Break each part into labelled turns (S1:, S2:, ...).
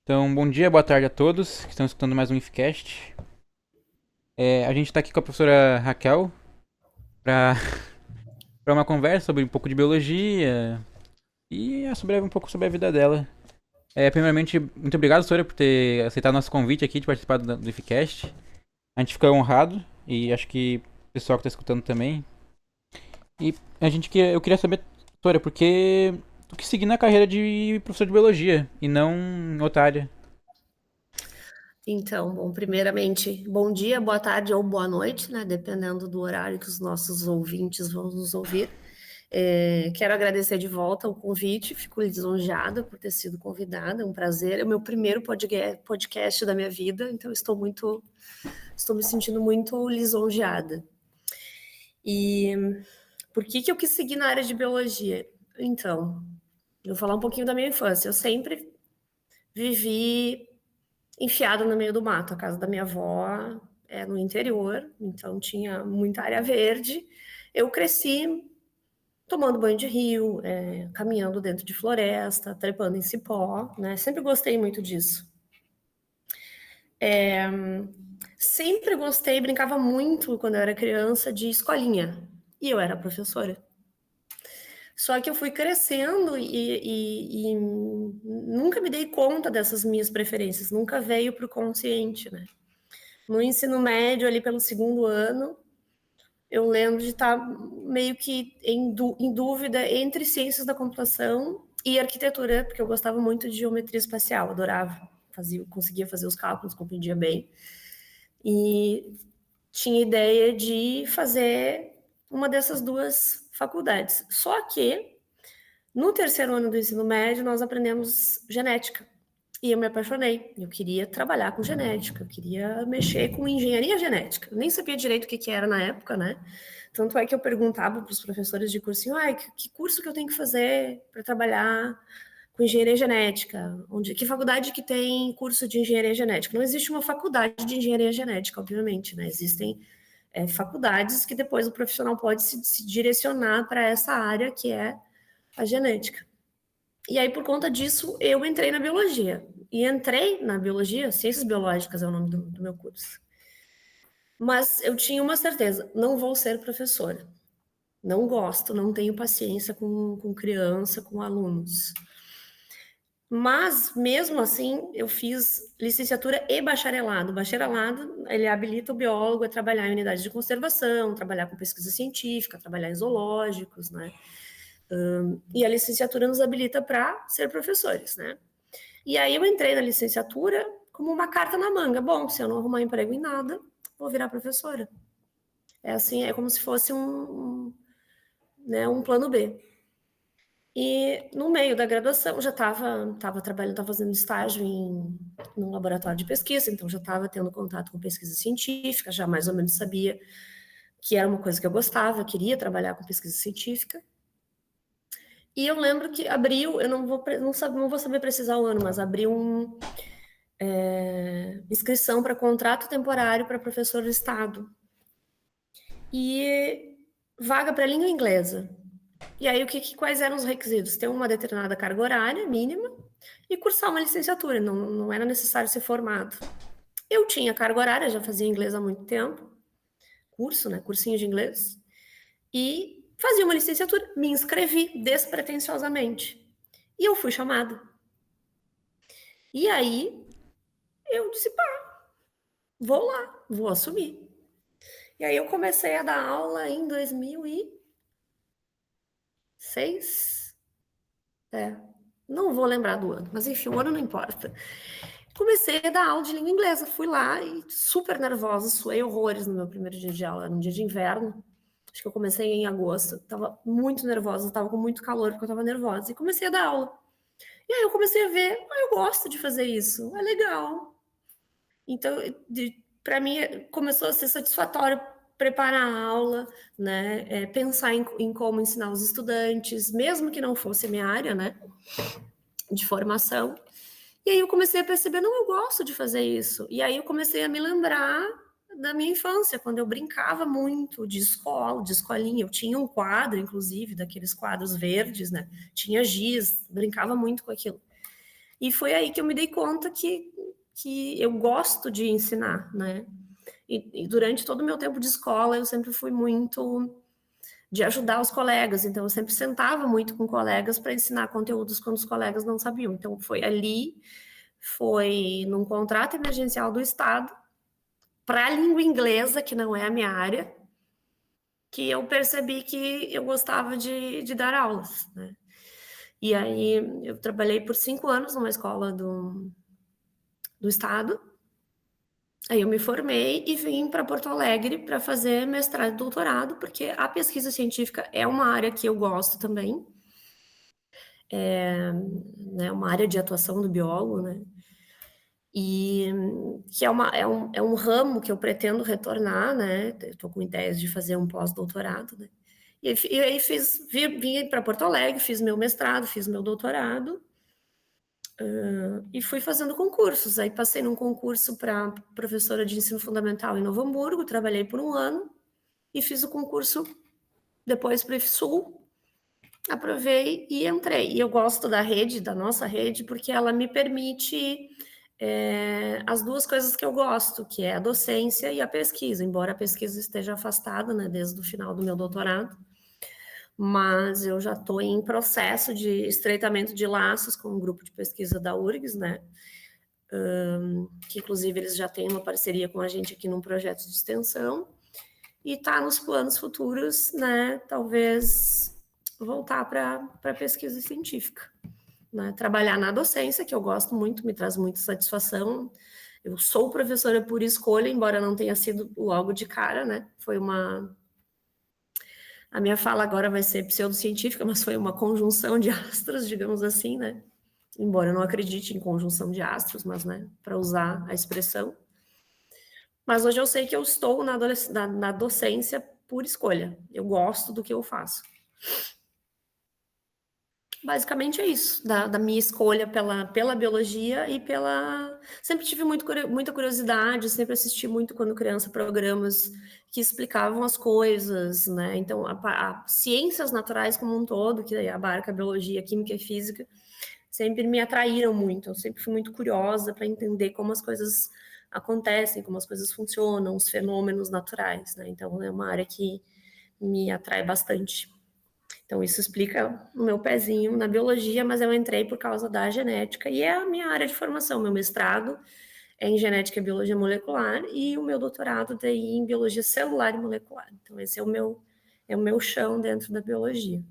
S1: Então, bom dia, boa tarde a todos que estão escutando mais um IFCast. A gente está aqui com a professora Raquel para uma conversa sobre um pouco de biologia e sobre um pouco sobre a vida dela. Primeiramente, muito obrigado, professora, por ter aceitado nosso convite aqui de participar do IFCast. A gente fica honrado e acho que o pessoal que está escutando também. E eu queria saber, professora, por que tu quis seguir na carreira de professor de biologia e não em outra área?
S2: Então, bom, primeiramente, bom dia, boa tarde ou boa noite, né? Dependendo do horário que os nossos ouvintes vão nos ouvir. Quero agradecer de volta o convite, fico lisonjeada por ter sido convidada, é um prazer. É o meu primeiro podcast da minha vida, então estou me sentindo muito lisonjeada. E por que eu quis seguir na área de biologia? Então, eu vou falar um pouquinho da minha infância. Eu sempre vivi enfiada no meio do mato. A casa da minha avó é no interior, então tinha muita área verde. Eu cresci tomando banho de rio, caminhando dentro de floresta, trepando em cipó, né? Sempre gostei muito disso. Sempre gostei, brincava muito quando eu era criança de escolinha. E eu era professora. Só que eu fui crescendo e nunca me dei conta dessas minhas preferências, nunca veio para o consciente, né? No ensino médio, ali pelo segundo ano, eu lembro de estar meio que em dúvida entre ciências da computação e arquitetura, porque eu gostava muito de geometria espacial, adorava, conseguia fazer os cálculos, compreendia bem. E tinha ideia de fazer uma dessas duas faculdades. Só que no terceiro ano do ensino médio, nós aprendemos genética. E eu me apaixonei. Eu queria trabalhar com genética, eu queria mexer com engenharia genética. Eu nem sabia direito o que era na época, né? Tanto é que eu perguntava para os professores de cursinho, que curso que eu tenho que fazer para trabalhar com engenharia genética? Que faculdade que tem curso de engenharia genética? Não existe uma faculdade de engenharia genética, obviamente, né? Existem faculdades que depois o profissional pode se direcionar para essa área que é a genética. E aí, por conta disso, eu entrei na biologia. E entrei na biologia, ciências biológicas é o nome do meu curso. Mas eu tinha uma certeza, não vou ser professora. Não gosto, não tenho paciência com criança, com alunos. Mas, mesmo assim, eu fiz licenciatura e bacharelado. O bacharelado, ele habilita o biólogo a trabalhar em unidades de conservação, trabalhar com pesquisa científica, trabalhar em zoológicos, né? E a licenciatura nos habilita para ser professores, né? E aí eu entrei na licenciatura como uma carta na manga. Bom, se eu não arrumar emprego em nada, vou virar professora. É assim, é como se fosse um plano B. E no meio da graduação já estava trabalhando, estava fazendo estágio num laboratório de pesquisa, então já estava tendo contato com pesquisa científica, já mais ou menos sabia que era uma coisa que eu gostava, queria trabalhar com pesquisa científica. E eu lembro que abriu, eu não vou saber precisar o ano, mas abriu inscrição para contrato temporário para professor do Estado. E vaga para língua inglesa. E aí, quais eram os requisitos? Ter uma determinada carga horária mínima e cursar uma licenciatura, não era necessário ser formado. Eu tinha carga horária, já fazia inglês há muito tempo, curso, né, cursinho de inglês, e fazia uma licenciatura, me inscrevi despretensiosamente. E eu fui chamada. E aí, eu disse, pá, vou lá, vou assumir. E aí eu comecei a dar aula em 2006. Não vou lembrar do ano, mas enfim, o ano não importa. Comecei a dar aula de língua inglesa. Fui lá e super nervosa, suei horrores no meu primeiro dia de aula, era um dia de inverno. Acho que eu comecei em agosto. Tava muito nervosa, tava com muito calor porque eu tava nervosa. E comecei a dar aula. E aí eu comecei a ver, eu gosto de fazer isso, é legal. Então, para mim, começou a ser satisfatório preparar a aula, né? Pensar em como ensinar os estudantes, mesmo que não fosse a minha área, né? De formação. E aí eu comecei a perceber, não, eu gosto de fazer isso. E aí eu comecei a me lembrar da minha infância, quando eu brincava muito de escola, de escolinha. Eu tinha um quadro, inclusive, daqueles quadros verdes, né? Tinha giz, brincava muito com aquilo. E foi aí que eu me dei conta que eu gosto de ensinar, né? E durante todo o meu tempo de escola, eu sempre fui muito de ajudar os colegas, então eu sempre sentava muito com colegas para ensinar conteúdos quando os colegas não sabiam. Então foi ali, foi num contrato emergencial do Estado, para a língua inglesa, que não é a minha área, que eu percebi que eu gostava de dar aulas, né? E aí eu trabalhei por 5 anos numa escola do Estado. Aí eu me formei e vim para Porto Alegre para fazer mestrado e doutorado, porque a pesquisa científica é uma área que eu gosto também, né, uma área de atuação do biólogo, né? E que é um ramo que eu pretendo retornar, né? Estou com ideias de fazer um pós-doutorado, né? E aí vim para Porto Alegre, fiz meu mestrado, fiz meu doutorado, e fui fazendo concursos. Aí passei num concurso para professora de ensino fundamental em Novo Hamburgo, trabalhei por um ano e fiz o concurso depois para o IFSUL, aprovei e entrei. E eu gosto da rede, da nossa rede, porque ela me permite as duas coisas que eu gosto, que é a docência e a pesquisa, embora a pesquisa esteja afastada, né, desde o final do meu doutorado, mas eu já estou em processo de estreitamento de laços com um grupo de pesquisa da URGS, né, que inclusive eles já têm uma parceria com a gente aqui num projeto de extensão, e está nos planos futuros, né, talvez voltar para pesquisa científica, né, trabalhar na docência, que eu gosto muito, me traz muita satisfação. Eu sou professora por escolha, embora não tenha sido logo de cara, né, foi uma... A minha fala agora vai ser pseudocientífica, mas foi uma conjunção de astros, digamos assim, né, embora eu não acredite em conjunção de astros, mas, né, para usar a expressão. Mas hoje eu sei que eu estou na docência por escolha. Eu gosto do que eu faço. Basicamente é isso, da minha escolha pela biologia e pela... Sempre tive muita curiosidade, sempre assisti muito quando criança programas que explicavam as coisas, né? Então, a ciências naturais como um todo, que abarca a biologia, química e física, sempre me atraíram muito. Eu sempre fui muito curiosa para entender como as coisas acontecem, como as coisas funcionam, os fenômenos naturais, né? Então, é uma área que me atrai bastante. Então, isso explica o meu pezinho na biologia, mas eu entrei por causa da genética, e é a minha área de formação. Meu mestrado é em genética e biologia molecular, e o meu doutorado daí em biologia celular e molecular. Então, esse é o meu chão dentro da biologia.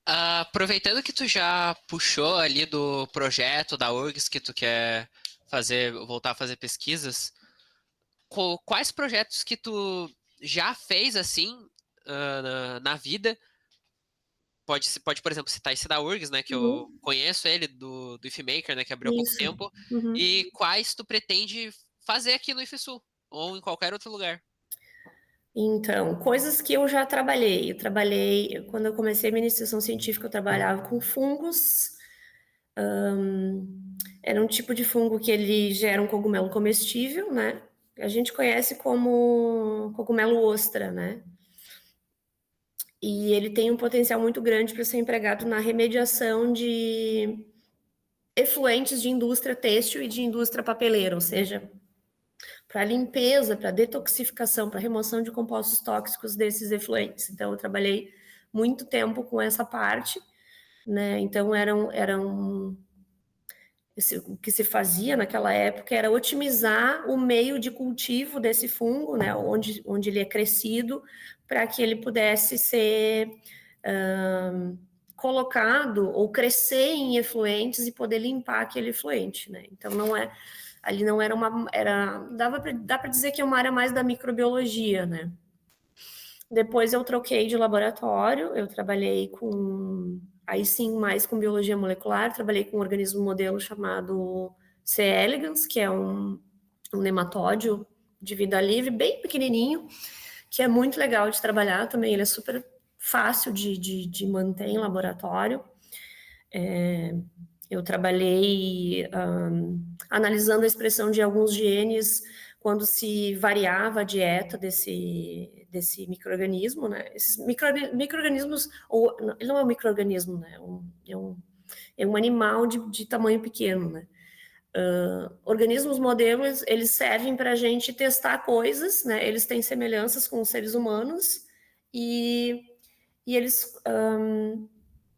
S3: Aproveitando que tu já puxou ali do projeto da URGS que tu quer fazer, voltar a fazer pesquisas, quais projetos que tu já fez assim na vida? Pode, por exemplo, citar esse da URGS, né, que eu
S2: Uhum.
S3: conheço ele do IFMaker, né, que abriu há pouco
S2: Isso.
S3: tempo,
S2: Uhum.
S3: e quais tu pretende fazer aqui no IFSU ou em qualquer outro lugar.
S2: Então, coisas que eu já trabalhei. Eu trabalhei, quando eu comecei minha iniciação científica, eu trabalhava com fungos. Era um tipo de fungo que ele gera um cogumelo comestível, né? A gente conhece como cogumelo ostra, né? E ele tem um potencial muito grande para ser empregado na remediação de efluentes de indústria têxtil e de indústria papeleira, ou seja, para limpeza, para detoxificação, para remoção de compostos tóxicos desses efluentes. Então, eu trabalhei muito tempo com essa parte, né? Então, o que se fazia naquela época era otimizar o meio de cultivo desse fungo, né? Onde ele é crescido, para que ele pudesse ser colocado ou crescer em efluentes e poder limpar aquele efluente, né? Então, ali não era dá para dizer que é uma área mais da microbiologia, né? Depois eu troquei de laboratório, eu trabalhei aí sim, mais com biologia molecular, trabalhei com um organismo modelo chamado C. elegans, que é um nematóide de vida livre, bem pequenininho, que é muito legal de trabalhar também, ele é super fácil de manter em laboratório. Eu trabalhei analisando a expressão de alguns genes quando se variava a dieta desse micro-organismo, né? Esses micro-organismos, ele não é um micro-organismo, né? é um animal de tamanho pequeno, né? Organismos modelos, eles servem para a gente testar coisas, né? Eles têm semelhanças com os seres humanos e eles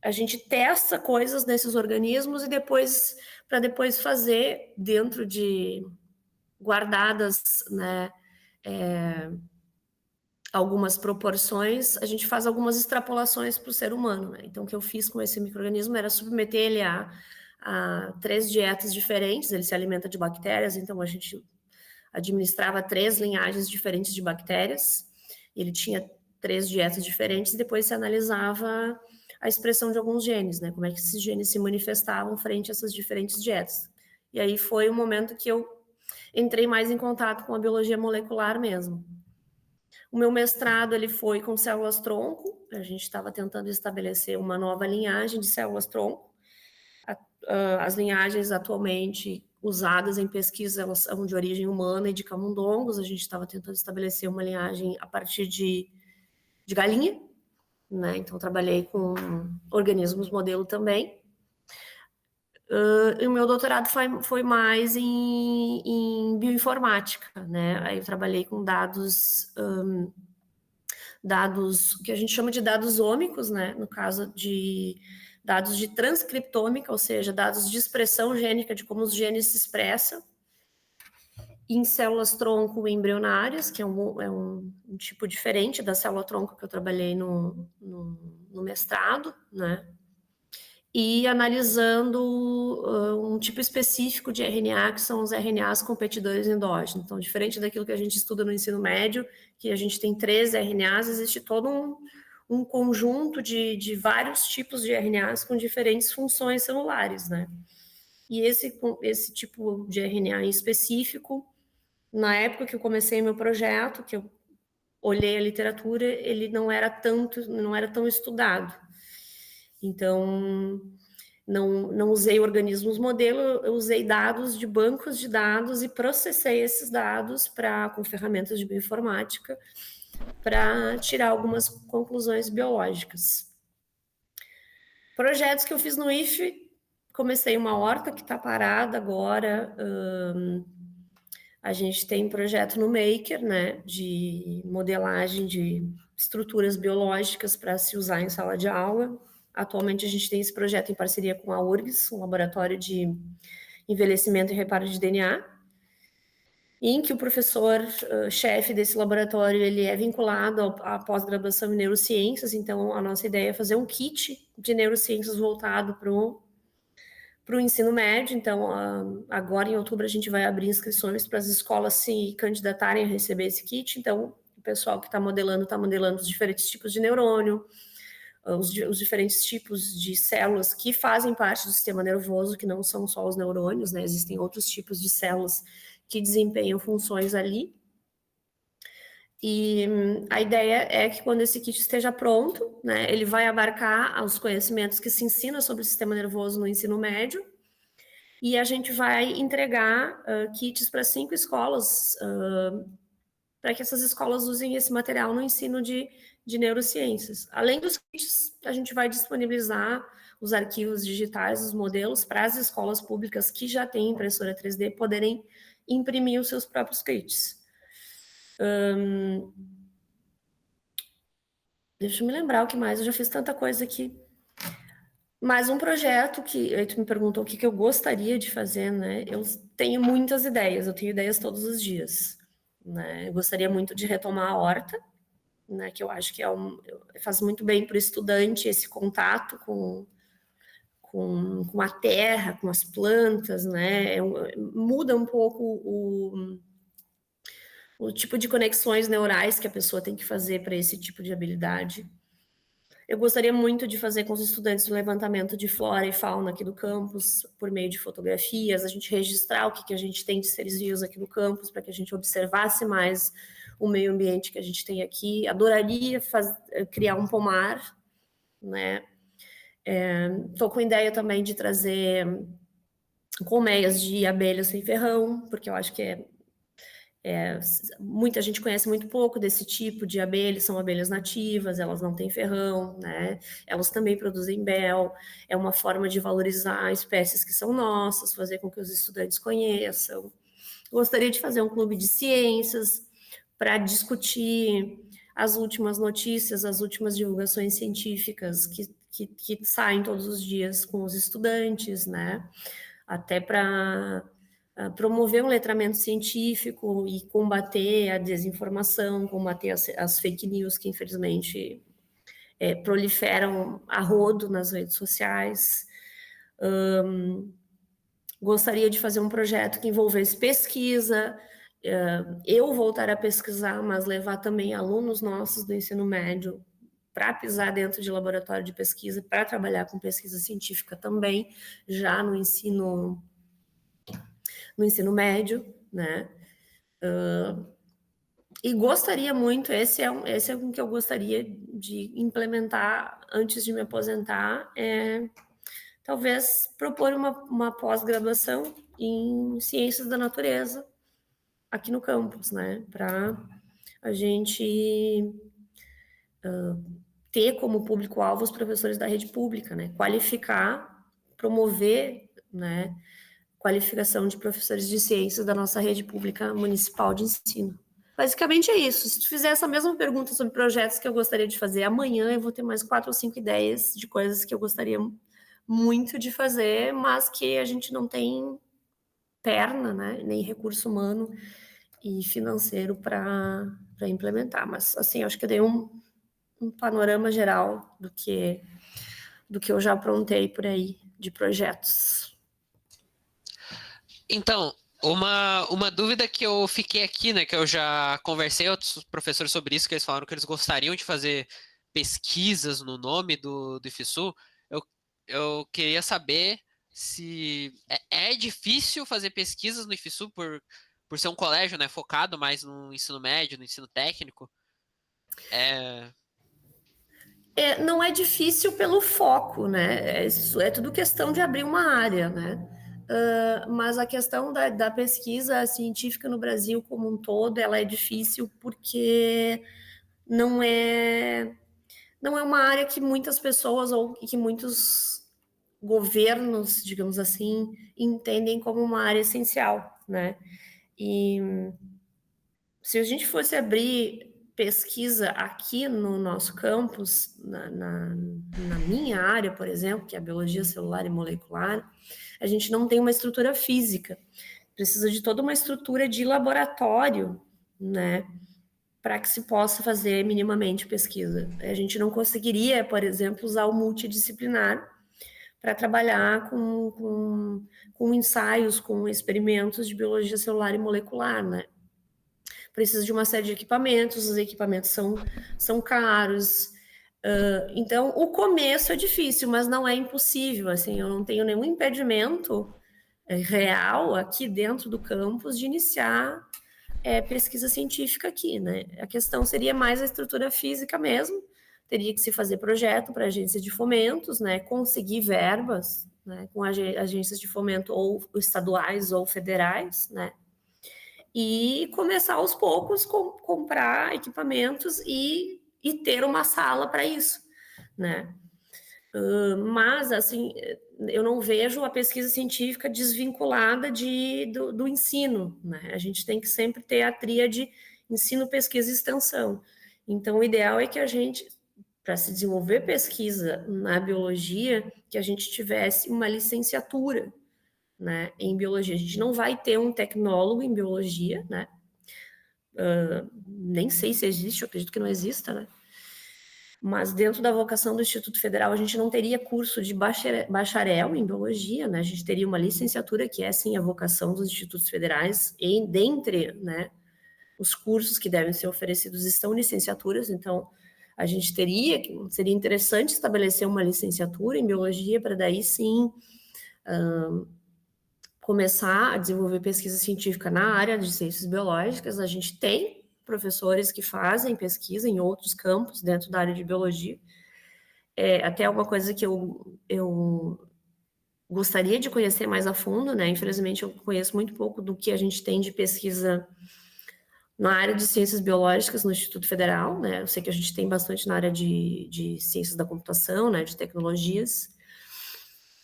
S2: a gente testa coisas nesses organismos e para depois fazer dentro de guardadas, né, algumas proporções, a gente faz algumas extrapolações para o ser humano, né? Então, o que eu fiz com esse micro-organismo era submeter ele a 3 dietas diferentes. Ele se alimenta de bactérias, então a gente administrava 3 linhagens diferentes de bactérias. Ele tinha 3 dietas diferentes e depois se analisava a expressão de alguns genes, né? Como é que esses genes se manifestavam frente a essas diferentes dietas. E aí foi o momento que eu entrei mais em contato com a biologia molecular mesmo. O meu mestrado ele foi com células-tronco. A gente estava tentando estabelecer uma nova linhagem de células-tronco. As linhagens atualmente usadas em pesquisa, elas são de origem humana e de camundongos. A gente estava tentando estabelecer uma linhagem a partir de galinha, né? Então, trabalhei com organismos modelo também. E o meu doutorado foi mais em bioinformática, né? Aí eu trabalhei com dados que a gente chama de dados ômicos, né? No caso de dados de transcriptômica, ou seja, dados de expressão gênica, de como os genes se expressam, em células-tronco embrionárias, que é um tipo diferente da célula-tronco que eu trabalhei no mestrado, né? E analisando um tipo específico de RNA, que são os RNAs competidores endógenos. Então, diferente daquilo que a gente estuda no ensino médio, que a gente tem 3 RNAs, existe todo um conjunto de vários tipos de RNAs com diferentes funções celulares, né? E esse tipo de RNA em específico, na época que eu comecei meu projeto, que eu olhei a literatura, ele não era tão estudado. Então, não usei organismos modelo, eu usei dados de bancos de dados e processei esses dados com ferramentas de bioinformática para tirar algumas conclusões biológicas. Projetos que eu fiz no IFE, comecei uma horta que está parada agora. A gente tem um projeto no Maker, né, de modelagem de estruturas biológicas para se usar em sala de aula. Atualmente a gente tem esse projeto em parceria com a URGS, um laboratório de envelhecimento e reparo de DNA, em que o professor chefe desse laboratório ele é vinculado à pós-graduação em neurociências. Então a nossa ideia é fazer um kit de neurociências voltado para o ensino médio. Então, agora em outubro a gente vai abrir inscrições para as escolas se candidatarem a receber esse kit. Então, o pessoal que está modelando os diferentes tipos de neurônio, os diferentes tipos de células que fazem parte do sistema nervoso, que não são só os neurônios, né? Existem outros tipos de células que desempenham funções ali. E a ideia é que quando esse kit esteja pronto, né, ele vai abarcar os conhecimentos que se ensina sobre o sistema nervoso no ensino médio, e a gente vai entregar kits para 5 escolas, para que essas escolas usem esse material no ensino de neurociências. Além dos kits, a gente vai disponibilizar os arquivos digitais, os modelos, para as escolas públicas que já têm impressora 3D poderem imprimir os seus próprios kits. Deixa eu me lembrar o que mais, eu já fiz tanta coisa aqui. Mas um projeto que, aí tu me perguntou o que eu gostaria de fazer, né? Eu tenho muitas ideias, eu tenho ideias todos os dias, né? Eu gostaria muito de retomar a horta, né? Que eu acho que faz muito bem para o estudante esse contato com a terra, com as plantas, né? Muda um pouco o tipo de conexões neurais que a pessoa tem que fazer para esse tipo de habilidade. Eu gostaria muito de fazer com os estudantes um levantamento de flora e fauna aqui do campus, por meio de fotografias, a gente registrar o que a gente tem de seres vivos aqui no campus, para que a gente observasse mais o meio ambiente que a gente tem aqui. Adoraria criar um pomar, né? Estou com ideia também de trazer colmeias de abelhas sem ferrão, porque eu acho que Muita gente conhece muito pouco desse tipo de abelhas, são abelhas nativas, elas não têm ferrão, né? Elas também produzem mel, é uma forma de valorizar espécies que são nossas, fazer com que os estudantes conheçam. Gostaria de fazer um clube de ciências para discutir as últimas notícias, as últimas divulgações científicas que saem todos os dias com os estudantes, né? Até para promover um letramento científico e combater a desinformação, combater as fake news que, infelizmente, proliferam a rodo nas redes sociais. Gostaria de fazer um projeto que envolvesse pesquisa, eu voltar a pesquisar, mas levar também alunos nossos do ensino médio para pisar dentro de laboratório de pesquisa, para trabalhar com pesquisa científica também, já no ensino médio, né? E gostaria muito, esse é um que eu gostaria de implementar antes de me aposentar, talvez propor uma pós-graduação em ciências da natureza aqui no campus, né? Para a gente ter como público-alvo os professores da rede pública, né? Qualificar, promover, né? Qualificação de professores de ciências da nossa rede pública municipal de ensino. Basicamente é isso. Se tu fizer essa mesma pergunta sobre projetos que eu gostaria de fazer amanhã, eu vou ter mais 4 ou 5 ideias de coisas que eu gostaria muito de fazer, mas que a gente não tem perna, né? Nem recurso humano e financeiro para implementar. Mas, assim, acho que eu dei um panorama geral do que eu já aprontei por aí de projetos.
S3: Então, uma dúvida que eu fiquei aqui, né, que eu já conversei com outros professores sobre isso, que eles falaram que eles gostariam de fazer pesquisas no nome do IFSU, eu queria saber se é difícil fazer pesquisas no IFSU por ser um colégio, né, focado mais no ensino médio, no ensino técnico.
S2: Não é difícil pelo foco, né? Isso é tudo questão de abrir uma área, né? Mas a questão da pesquisa científica no Brasil como um todo, ela é difícil porque não é uma área que muitas pessoas ou que muitos governos, digamos assim, entendem como uma área essencial, né? E se a gente fosse abrir pesquisa aqui no nosso campus, na minha área, por exemplo, que é a biologia celular e molecular, a gente não tem uma estrutura física. Precisa de toda uma estrutura de laboratório, né? Para que se possa fazer minimamente pesquisa. A gente não conseguiria, por exemplo, usar o multidisciplinar para trabalhar com ensaios, com experimentos de biologia celular e molecular, né? Precisa de uma série de equipamentos, os equipamentos são caros. Então, o começo é difícil, mas não é impossível. Assim, eu não tenho nenhum impedimento real aqui dentro do campus de iniciar pesquisa científica aqui, né? A questão seria mais a estrutura física mesmo. Teria que se fazer projeto para agência de fomentos, né? Conseguir verbas, né? Com agências de fomento ou estaduais ou federais, né? E começar aos poucos comprar equipamentos e ter uma sala para isso, né? Mas, assim, eu não vejo a pesquisa científica desvinculada do ensino, né? A gente tem que sempre ter a tríade ensino, pesquisa e extensão. Então, o ideal é que a gente, para se desenvolver pesquisa na biologia, que a gente tivesse uma licenciatura, né, em biologia. A gente não vai ter um tecnólogo em biologia, né? Nem sei se existe, eu acredito que não exista, né? Mas dentro da vocação do Instituto Federal, a gente não teria curso de bacharel em biologia, né? A gente teria uma licenciatura, que é, sim, a vocação dos institutos federais, e dentre, né, os cursos que devem ser oferecidos estão licenciaturas, então a gente seria interessante estabelecer uma licenciatura em biologia, para daí, sim, começar a desenvolver pesquisa científica na área de ciências biológicas. A gente tem professores que fazem pesquisa em outros campos dentro da área de biologia. Até uma coisa que eu gostaria de conhecer mais a fundo, né? Infelizmente, eu conheço muito pouco do que a gente tem de pesquisa na área de ciências biológicas no Instituto Federal, né? Eu sei que a gente tem bastante na área de ciências da computação, né? De tecnologias,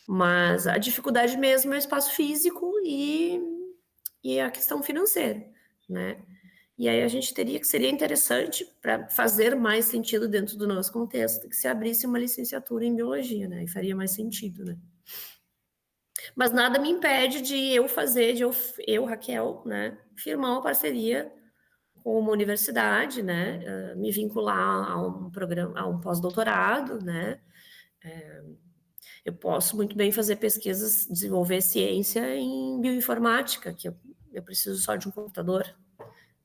S2: mas a dificuldade mesmo é o espaço físico e a questão financeira, né? E aí a gente teria que seria interessante para fazer mais sentido dentro do nosso contexto que se abrisse uma licenciatura em biologia, né? E faria mais sentido, né? Mas nada me impede de eu fazer, eu, Raquel, né, firmar uma parceria com uma universidade, né, me vincular a um programa, a um pós-doutorado, né. Eu posso muito bem fazer pesquisas, desenvolver ciência em bioinformática, que eu preciso só de um computador,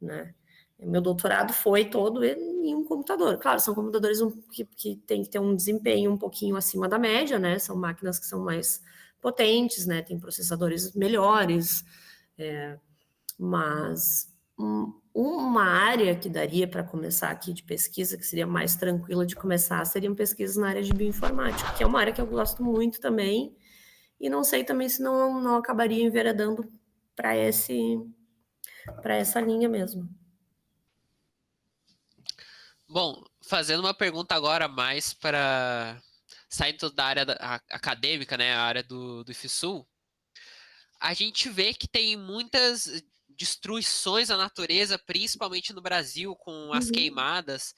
S2: né. Meu doutorado foi todo em um computador. Claro, são computadores que têm que ter um desempenho um pouquinho acima da média, né? São máquinas que são mais potentes, né? Tem processadores melhores, mas uma área que daria para começar aqui de pesquisa, que seria mais tranquila de começar, seriam pesquisas na área de bioinformática, que é uma área que eu gosto muito também, e não sei também se não acabaria enveredando para essa linha mesmo.
S3: Bom, fazendo uma pergunta agora mais para saindo da área acadêmica, né, a área do IFSU, a gente vê que tem muitas destruições à natureza, principalmente no Brasil, com as queimadas.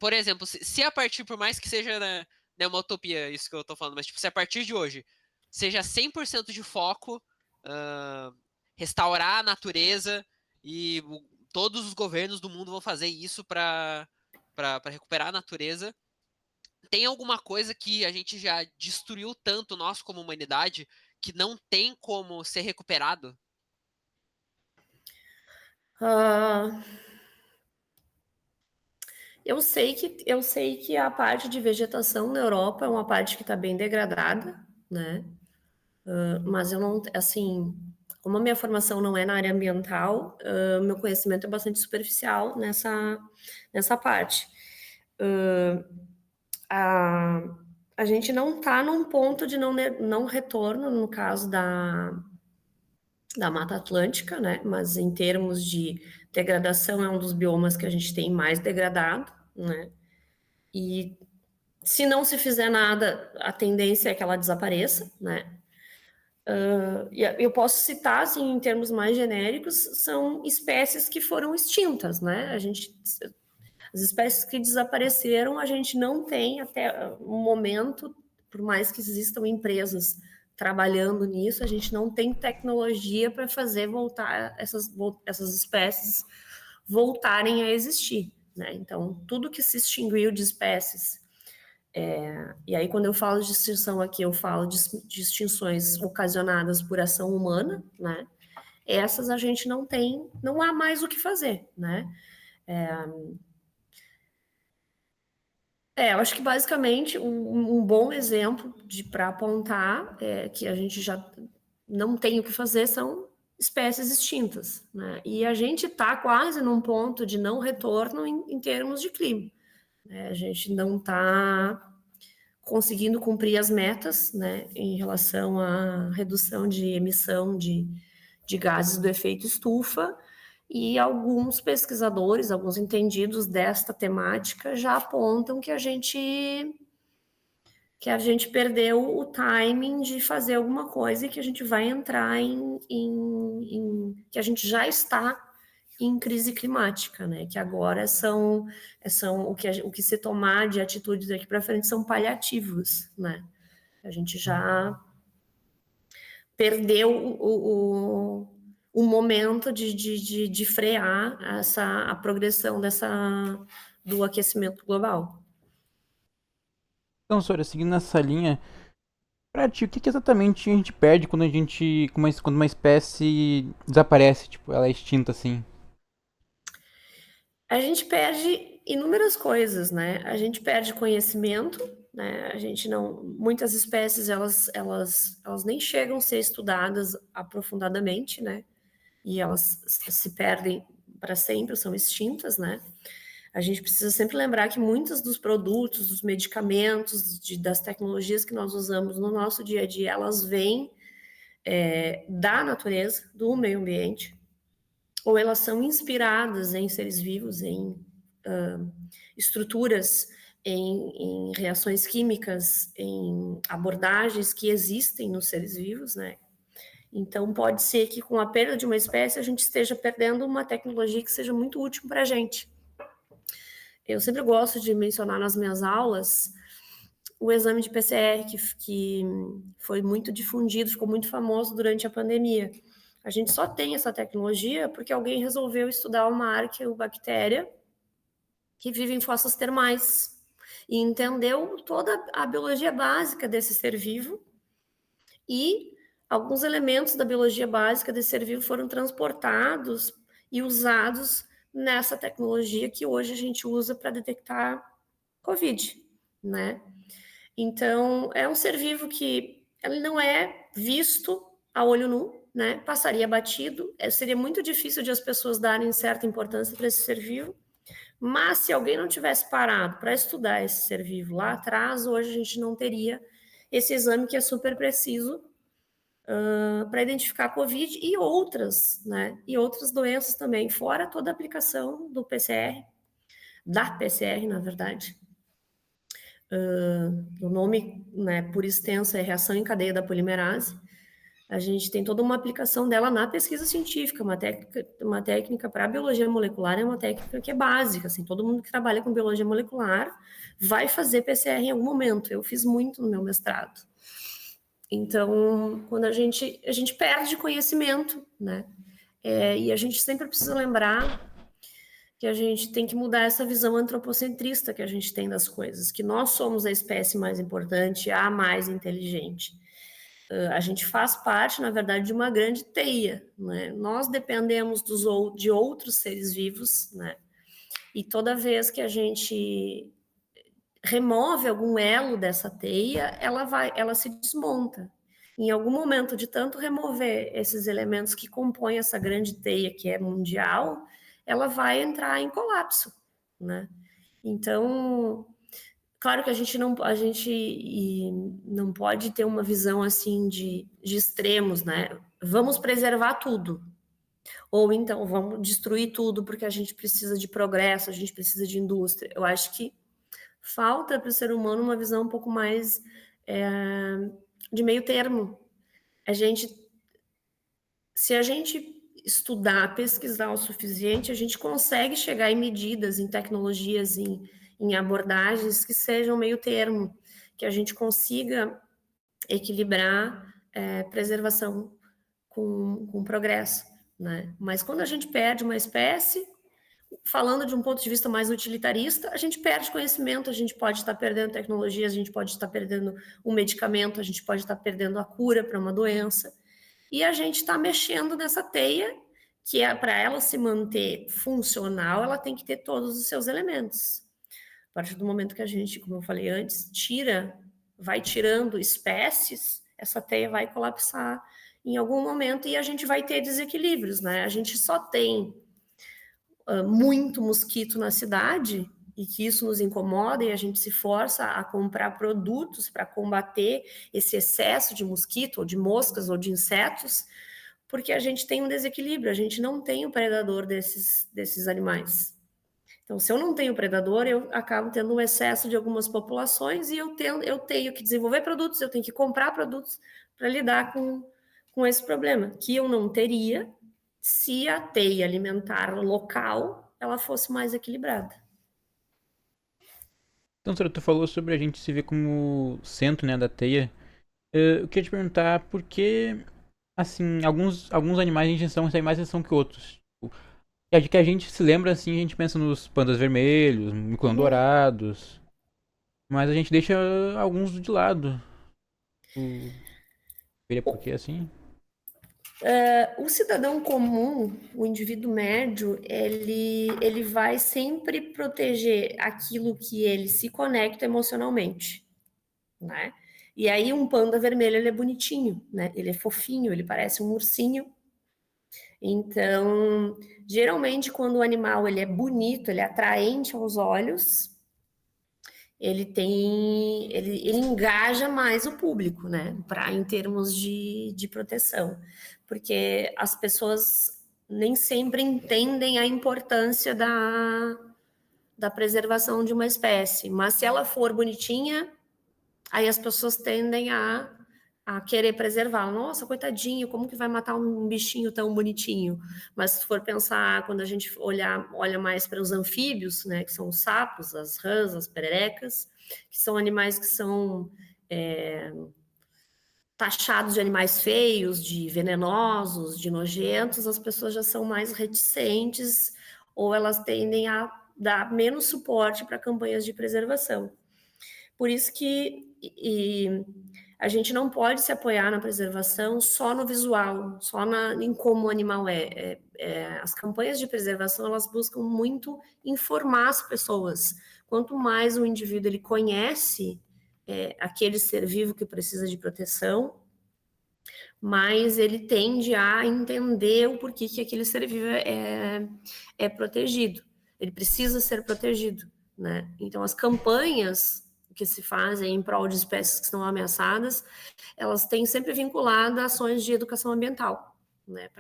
S3: Por exemplo, se a partir, por mais que seja né, uma utopia isso que eu tô falando, mas tipo, se a partir de hoje seja 100% de foco, restaurar a natureza e todos os governos do mundo vão fazer isso para recuperar a natureza, tem alguma coisa que a gente já destruiu tanto nós como humanidade que não tem como ser recuperado?
S2: Ah, eu sei que a parte de vegetação na Europa é uma parte que está bem degradada, né? Mas eu não, assim, como a minha formação não é na área ambiental, meu conhecimento é bastante superficial nessa parte. A, a gente não está num ponto de não retorno, no caso da Mata Atlântica, né? Mas em termos de degradação, é um dos biomas que a gente tem mais degradado, né? E se não se fizer nada, a tendência é que ela desapareça, né? Eu posso citar, assim, em termos mais genéricos, são espécies que foram extintas, né? As espécies que desapareceram, a gente não tem até o momento, por mais que existam empresas trabalhando nisso, a gente não tem tecnologia para fazer voltar essas espécies voltarem a existir, né? Então, tudo que se extinguiu de espécies e aí, quando eu falo de extinção aqui, eu falo de extinções ocasionadas por ação humana, né? Essas a gente não tem, não há mais o que fazer, né? Eu acho que basicamente um bom exemplo para apontar que a gente já não tem o que fazer são espécies extintas, né? E a gente está quase num ponto de não retorno em termos de clima, né? A gente não está conseguindo cumprir as metas, né, em relação à redução de emissão de gases do efeito estufa, e alguns pesquisadores, alguns entendidos desta temática já apontam que a gente perdeu o timing de fazer alguma coisa e que a gente vai entrar que a gente já está em crise climática, né? Que agora são o que se tomar de atitudes daqui para frente são paliativos, né? A gente já perdeu o momento de frear a progressão do aquecimento global.
S1: Então, Sora, seguindo nessa linha, pra ti, o que exatamente a gente perde quando uma espécie desaparece, tipo, ela é extinta assim?
S2: A gente perde inúmeras coisas, né? A gente perde conhecimento, né? A gente não, muitas espécies elas nem chegam a ser estudadas aprofundadamente, né? E elas se perdem para sempre, são extintas, né? A gente precisa sempre lembrar que muitos dos produtos, dos medicamentos, das tecnologias que nós usamos no nosso dia a dia, elas vêm da natureza, do meio ambiente. ou elas são inspiradas em seres vivos, em estruturas, em reações químicas, em abordagens que existem nos seres vivos, né? Então, pode ser que com a perda de uma espécie, a gente esteja perdendo uma tecnologia que seja muito útil para a gente. Eu sempre gosto de mencionar nas minhas aulas o exame de PCR, que foi muito difundido, ficou muito famoso durante a pandemia. A gente só tem essa tecnologia porque alguém resolveu estudar uma arqueobactéria que vive em fossas termais e entendeu toda a biologia básica desse ser vivo, e alguns elementos da biologia básica desse ser vivo foram transportados e usados nessa tecnologia que hoje a gente usa para detectar COVID, né? Então, é um ser vivo que ele não é visto a olho nu, né? Passaria batido, seria muito difícil de as pessoas darem certa importância para esse ser vivo, mas se alguém não tivesse parado para estudar esse ser vivo lá atrás, hoje a gente não teria esse exame que é super preciso para identificar a COVID e outras, né? E outras doenças também, fora toda a aplicação do PCR, da PCR, na verdade. O nome, né, por extenso, é reação em cadeia da polimerase. A gente tem toda uma aplicação dela na pesquisa científica, uma técnica para biologia molecular é uma técnica que é básica, assim, todo mundo que trabalha com biologia molecular vai fazer PCR em algum momento. Eu fiz muito no meu mestrado. Então, quando a gente perde conhecimento, né? E a gente sempre precisa lembrar que a gente tem que mudar essa visão antropocentrista que a gente tem das coisas, que nós somos a espécie mais importante, a mais inteligente. A gente faz parte, na verdade, de uma grande teia, né? Nós dependemos de outros seres vivos, né? E toda vez que a gente remove algum elo dessa teia, ela se desmonta. Em algum momento, de tanto remover esses elementos que compõem essa grande teia que é mundial, ela vai entrar em colapso, né? Então, claro que a gente não pode ter uma visão assim de extremos, né? Vamos preservar tudo. Ou então vamos destruir tudo porque a gente precisa de progresso, a gente precisa de indústria. Eu acho que falta para o ser humano uma visão um pouco mais de meio termo. Se a gente estudar, pesquisar o suficiente, a gente consegue chegar em medidas, em tecnologias, em abordagens que sejam meio termo, que a gente consiga equilibrar preservação com progresso, né? Mas quando a gente perde uma espécie, falando de um ponto de vista mais utilitarista, a gente perde conhecimento, a gente pode estar perdendo tecnologia, a gente pode estar perdendo um medicamento, a gente pode estar perdendo a cura para uma doença. E a gente está mexendo nessa teia, que é para ela se manter funcional, ela tem que ter todos os seus elementos. A partir do momento que a gente, como eu falei antes, vai tirando espécies, essa teia vai colapsar em algum momento e a gente vai ter desequilíbrios, né? A gente só tem muito mosquito na cidade e que isso nos incomoda e a gente se força a comprar produtos para combater esse excesso de mosquito, ou de moscas, ou de insetos, porque a gente tem um desequilíbrio, a gente não tem o predador desses animais. Então, se eu não tenho predador, eu acabo tendo um excesso de algumas populações e eu tenho que desenvolver produtos, eu tenho que comprar produtos para lidar com esse problema, que eu não teria se a teia alimentar local ela fosse mais equilibrada.
S1: Então, Sara, tu falou sobre a gente se ver como centro, né, da teia. Eu queria te perguntar por que, assim, alguns animais a gente recebe mais atenção que outros. Tipo, que a gente se lembra, assim, a gente pensa nos pandas vermelhos, mico-leão dourados, mas a gente deixa alguns de lado. Veria por que, assim?
S2: O cidadão comum, o indivíduo médio, ele vai sempre proteger aquilo que ele se conecta emocionalmente, né? E aí um panda vermelho, ele é bonitinho, né? Ele é fofinho, ele parece um ursinho. Então, geralmente quando o animal ele é bonito, ele é atraente aos olhos, ele engaja mais o público, né? Em termos de proteção. Porque as pessoas nem sempre entendem a importância da preservação de uma espécie. Mas se ela for bonitinha, aí as pessoas tendem a querer preservar. Nossa, coitadinho, como que vai matar um bichinho tão bonitinho? Mas se for pensar, quando a gente olha mais para os anfíbios, né, que são os sapos, as rãs, as pererecas, que são animais que são taxados de animais feios, de venenosos, de nojentos, as pessoas já são mais reticentes ou elas tendem a dar menos suporte para campanhas de preservação. Por isso que a gente não pode se apoiar na preservação só no visual, só em como o animal é. As campanhas de preservação, elas buscam muito informar as pessoas. Quanto mais o indivíduo ele conhece aquele ser vivo que precisa de proteção, mais ele tende a entender o porquê que aquele ser vivo é protegido. Ele precisa ser protegido, né? Então, as campanhas que se fazem em prol de espécies que estão ameaçadas, elas têm sempre vinculado a ações de educação ambiental, né?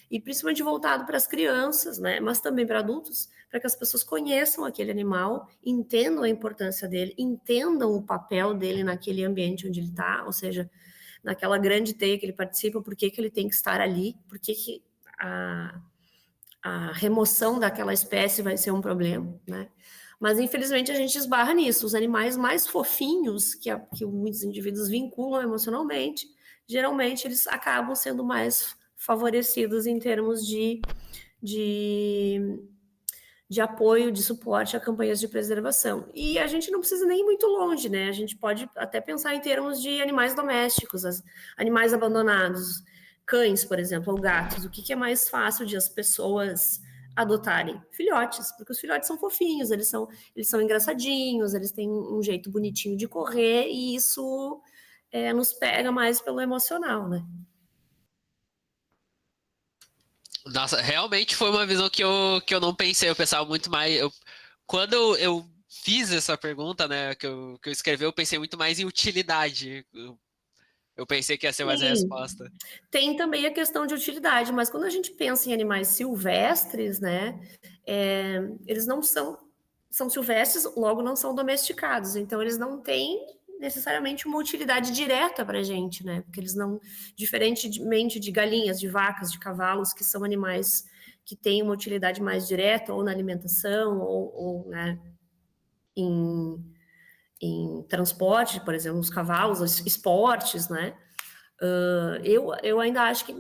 S2: E principalmente voltado para as crianças, né? Mas também para adultos, para que as pessoas conheçam aquele animal, entendam a importância dele, entendam o papel dele naquele ambiente onde ele está, ou seja, naquela grande teia que ele participa, por que ele tem que estar ali, por que a remoção daquela espécie vai ser um problema, né? Mas, infelizmente, a gente esbarra nisso. Os animais mais fofinhos que muitos indivíduos vinculam emocionalmente, geralmente eles acabam sendo mais favorecidos em termos de apoio, de suporte a campanhas de preservação. E a gente não precisa nem ir muito longe, né? A gente pode até pensar em termos de animais domésticos, animais abandonados, cães, por exemplo, ou gatos. O que é mais fácil de as pessoas adotarem? Filhotes, porque os filhotes são fofinhos, eles são engraçadinhos, eles têm um jeito bonitinho de correr, e isso nos pega mais pelo emocional, né?
S3: Nossa, realmente foi uma visão que eu não pensei. Eu pensava muito mais. Quando eu fiz essa pergunta, né, que eu escrevi, eu pensei muito mais em utilidade. Eu pensei que ia ser mais a
S2: Sim.
S3: resposta.
S2: Tem também a questão de utilidade, mas quando a gente pensa em animais silvestres, né, eles não são silvestres, logo não são domesticados, então eles não têm necessariamente uma utilidade direta para a gente, né, porque eles não, diferentemente de galinhas, de vacas, de cavalos, que são animais que têm uma utilidade mais direta, ou na alimentação, ou né, em transporte, por exemplo, os cavalos, os esportes, né, eu ainda acho que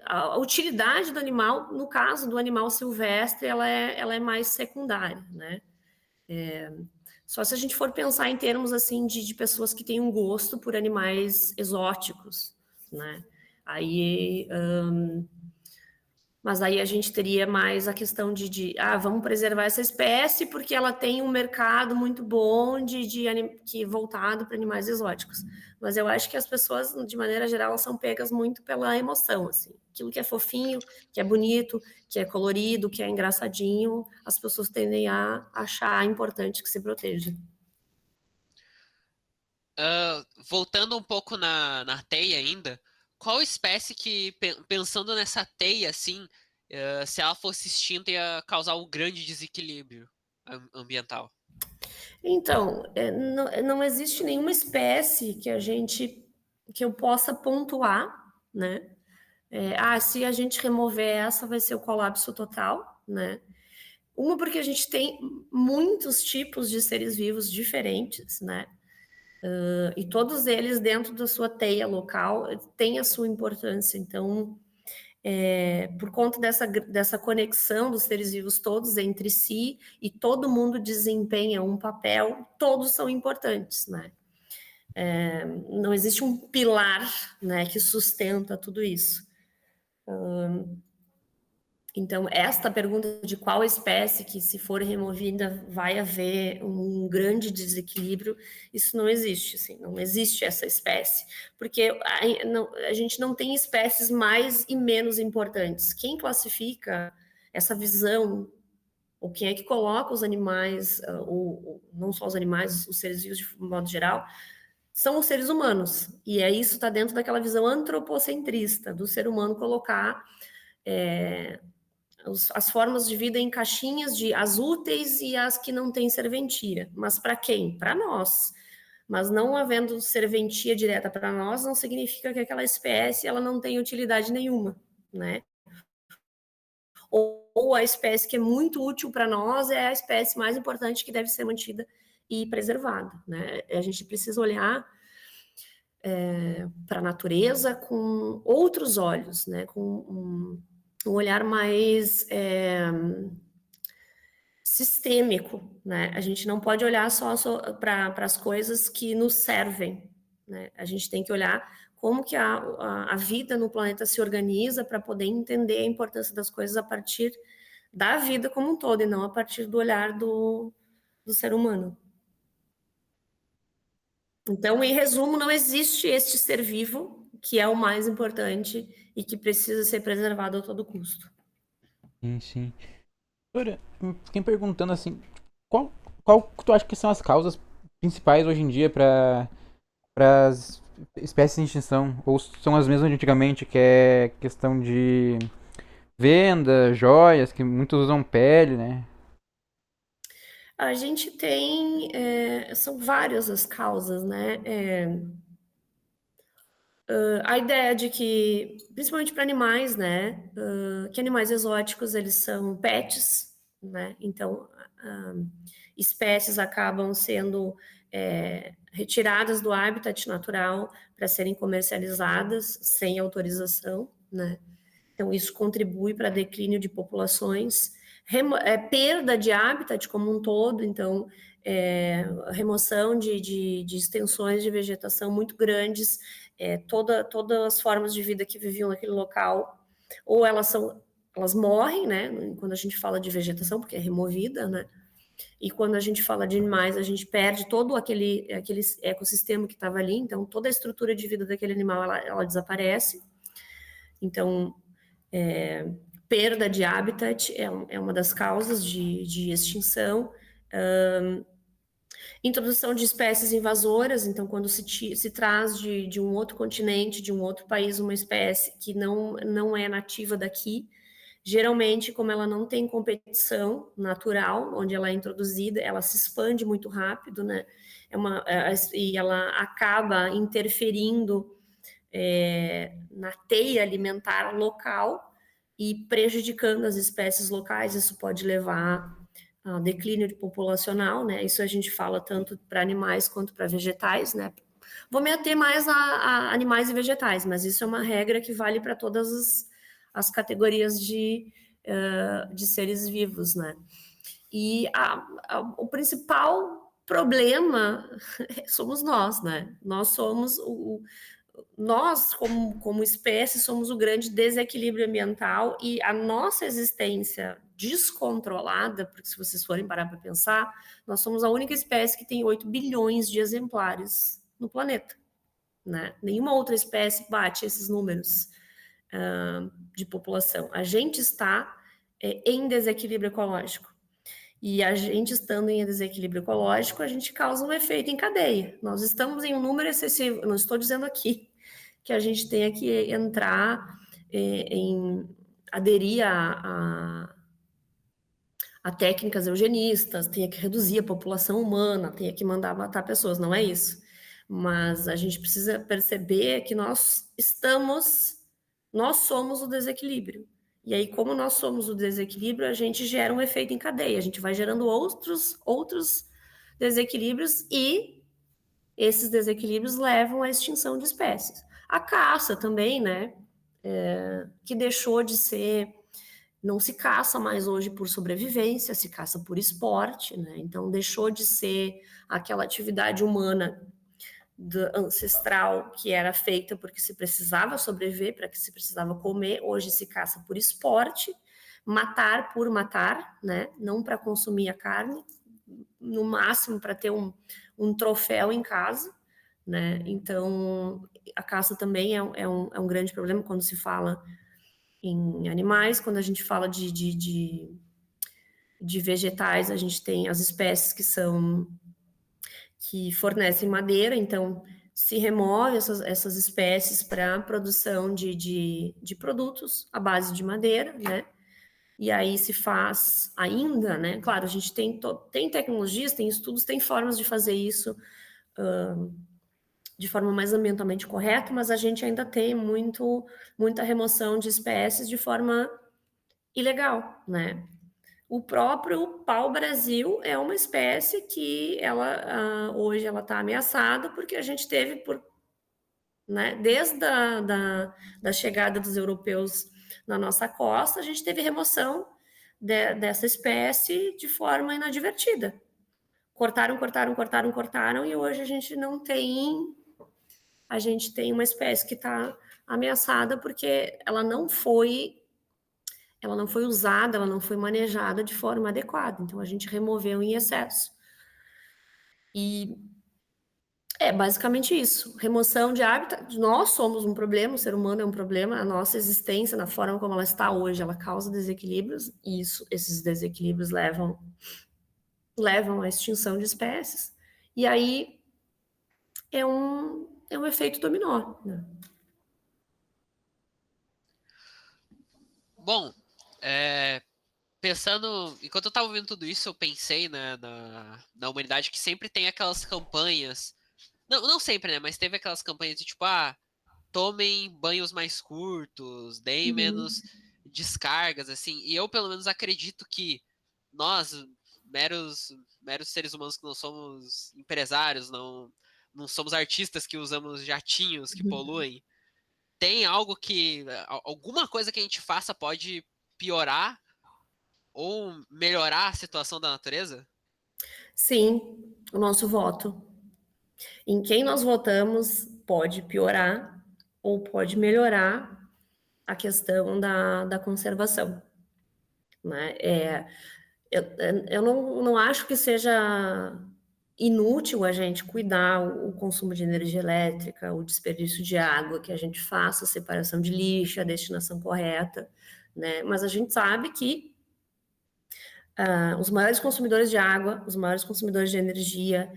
S2: a utilidade do animal, no caso do animal silvestre, ela é mais secundária, né? Só se a gente for pensar em termos assim de pessoas que têm um gosto por animais exóticos, né? Aí, mas aí a gente teria mais a questão vamos preservar essa espécie porque ela tem um mercado muito bom que voltado para animais exóticos. Mas eu acho que as pessoas, de maneira geral, são pegas muito pela emoção, assim. Aquilo que é fofinho, que é bonito, que é colorido, que é engraçadinho, as pessoas tendem a achar importante que se proteja.
S3: Voltando um pouco na teia ainda, qual espécie que, pensando nessa teia, assim, se ela fosse extinta, ia causar um grande desequilíbrio ambiental?
S2: Então, não existe nenhuma espécie que eu possa pontuar, né? Se a gente remover essa, vai ser o colapso total, né? Uma, porque a gente tem muitos tipos de seres vivos diferentes, né? E todos eles, dentro da sua teia local, têm a sua importância. Então, por conta dessa conexão dos seres vivos todos entre si, e todo mundo desempenha um papel, todos são importantes, né? Não existe um pilar, né, que sustenta tudo isso. Então, esta pergunta de qual espécie que, se for removida, vai haver um grande desequilíbrio, isso não existe, assim, não existe essa espécie, porque a gente não tem espécies mais e menos importantes. Quem classifica essa visão, ou quem é que coloca os animais, ou não só os animais, os seres vivos de modo geral, são os seres humanos. E isso está dentro daquela visão antropocentrista, do ser humano colocar as formas de vida em caixinhas de as úteis e as que não têm serventia. Mas para quem? Para nós. Mas não havendo serventia direta para nós, não significa que aquela espécie ela não tem utilidade nenhuma, né? Ou a espécie que é muito útil para nós é a espécie mais importante que deve ser mantida e preservada, né? A gente precisa olhar para a natureza com outros olhos, né? Com um olhar mais sistêmico, né? A gente não pode olhar só para as coisas que nos servem, né? A gente tem que olhar como que a vida no planeta se organiza para poder entender a importância das coisas a partir da vida como um todo e não a partir do olhar do ser humano. Então, em resumo, não existe este ser vivo que é o mais importante e que precisa ser preservado a todo custo.
S1: Sim, sim. Doutora, fiquei me perguntando assim, qual que tu acha que são as causas principais hoje em dia para as espécies em extinção? Ou são as mesmas de antigamente, que é questão de venda, joias, que muitos usam pele, né?
S2: A gente tem, são várias as causas, né? A ideia de que, principalmente para animais, né? Que animais exóticos eles são pets, né? Então, espécies acabam sendo retiradas do habitat natural para serem comercializadas sem autorização, né? Então, isso contribui para declínio de populações, perda de habitat como um todo, então, remoção de extensões de vegetação muito grandes, todas as formas de vida que viviam naquele local, ou elas morrem, né? Quando a gente fala de vegetação, porque é removida, né? E quando a gente fala de animais, a gente perde todo aquele ecossistema que estava ali, então toda a estrutura de vida daquele animal ela desaparece. Então, perda de habitat é uma das causas de extinção. Introdução de espécies invasoras, então, quando se traz de um outro continente, de um outro país, uma espécie que não é nativa daqui, geralmente, como ela não tem competição natural, onde ela é introduzida, ela se expande muito rápido, né? E ela acaba interferindo na teia alimentar local e prejudicando as espécies locais. Isso pode levar a declínio populacional, né? Isso a gente fala tanto para animais quanto para vegetais, né? Vou me ater mais a animais e vegetais, mas isso é uma regra que vale para todas as categorias de seres vivos, né? E o principal problema somos nós, né? Nós, como espécie, somos o grande desequilíbrio ambiental e a nossa existência descontrolada, porque se vocês forem parar para pensar, nós somos a única espécie que tem 8 bilhões de exemplares no planeta, né? Nenhuma outra espécie bate esses números de população. A gente está em desequilíbrio ecológico. E a gente estando em desequilíbrio ecológico, a gente causa um efeito em cadeia. Nós estamos em um número excessivo, não estou dizendo aqui que a gente tenha que entrar aderir a técnicas eugenistas, tenha que reduzir a população humana, tenha que mandar matar pessoas, não é isso. Mas a gente precisa perceber que nós somos o desequilíbrio. E aí, como nós somos o desequilíbrio, a gente gera um efeito em cadeia, a gente vai gerando outros desequilíbrios e esses desequilíbrios levam à extinção de espécies. A caça também, né? Que deixou de ser. Não se caça mais hoje por sobrevivência, se caça por esporte, né? Então deixou de ser aquela atividade humana ancestral que era feita porque se precisava sobreviver, para que se precisava comer. Hoje se caça por esporte, matar por matar, né? Não para consumir a carne, no máximo para ter um troféu em casa, né? Então a caça também é um grande problema quando se fala em animais. Quando a gente fala de vegetais, a gente tem as espécies que fornecem madeira, então se remove essas espécies para a produção de produtos à base de madeira, né? E aí se faz ainda, né? Claro, a gente tem tecnologias, tem estudos, tem formas de fazer isso de forma mais ambientalmente correta, mas a gente ainda tem muita remoção de espécies de forma ilegal, né? O próprio pau-brasil é uma espécie que hoje ela está ameaçada porque a gente teve, né, desde da chegada dos europeus na nossa costa, a gente teve remoção dessa espécie de forma inadvertida. Cortaram, e hoje a gente não tem, a gente tem uma espécie que está ameaçada porque ela não foi usada, ela não foi manejada de forma adequada. Então, a gente removeu em excesso. E é basicamente isso. Remoção de hábitat. Nós somos um problema, o ser humano é um problema, a nossa existência, na forma como ela está hoje, ela causa desequilíbrios, e esses desequilíbrios levam à extinção de espécies. E aí é um efeito dominó, né?
S3: Bom, pensando, enquanto eu tava ouvindo tudo isso, eu pensei, né, na humanidade que sempre tem aquelas campanhas. Não sempre, né? Mas teve aquelas campanhas de tipo, tomem banhos mais curtos, deem menos descargas, assim. E eu, pelo menos, acredito que nós, meros seres humanos que não somos empresários, não somos artistas que usamos jatinhos que poluem, tem alguma coisa que a gente faça pode piorar ou melhorar a situação da natureza?
S2: Sim, o nosso voto. Em quem nós votamos pode piorar ou pode melhorar a questão da conservação, né? Eu não acho que seja inútil a gente cuidar o consumo de energia elétrica, o desperdício de água, que a gente faça a separação de lixo, a destinação correta, né? Mas a gente sabe que os maiores consumidores de água, os maiores consumidores de energia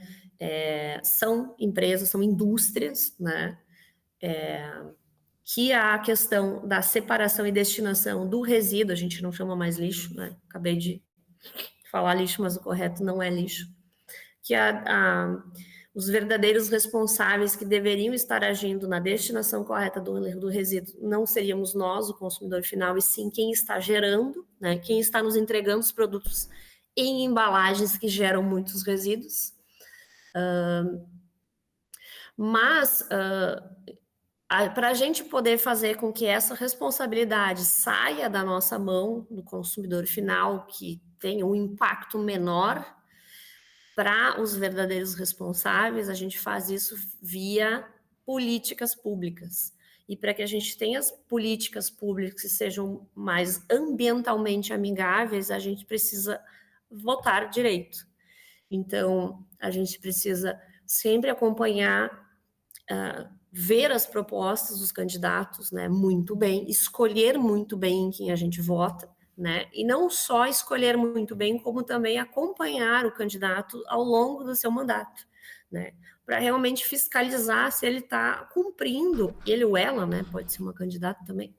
S2: são empresas, são indústrias, né? Que a questão da separação e destinação do resíduo, a gente não chama mais lixo, né? Acabei de falar lixo, mas o correto não é lixo. Que os verdadeiros responsáveis que deveriam estar agindo na destinação correta do resíduo não seríamos nós, o consumidor final, e sim quem está gerando, né? Quem está nos entregando os produtos em embalagens que geram muitos resíduos. Mas para a gente poder fazer com que essa responsabilidade saia da nossa mão, do consumidor final, que tenha um impacto menor para os verdadeiros responsáveis, a gente faz isso via políticas públicas. E para que a gente tenha as políticas públicas que sejam mais ambientalmente amigáveis, a gente precisa votar direito. Então, a gente precisa sempre acompanhar, ver as propostas dos candidatos, né, muito bem, escolher muito bem em quem a gente vota, né, e não só escolher muito bem, como também acompanhar o candidato ao longo do seu mandato, né, para realmente fiscalizar se ele está cumprindo, ele ou ela, né, pode ser uma candidata também,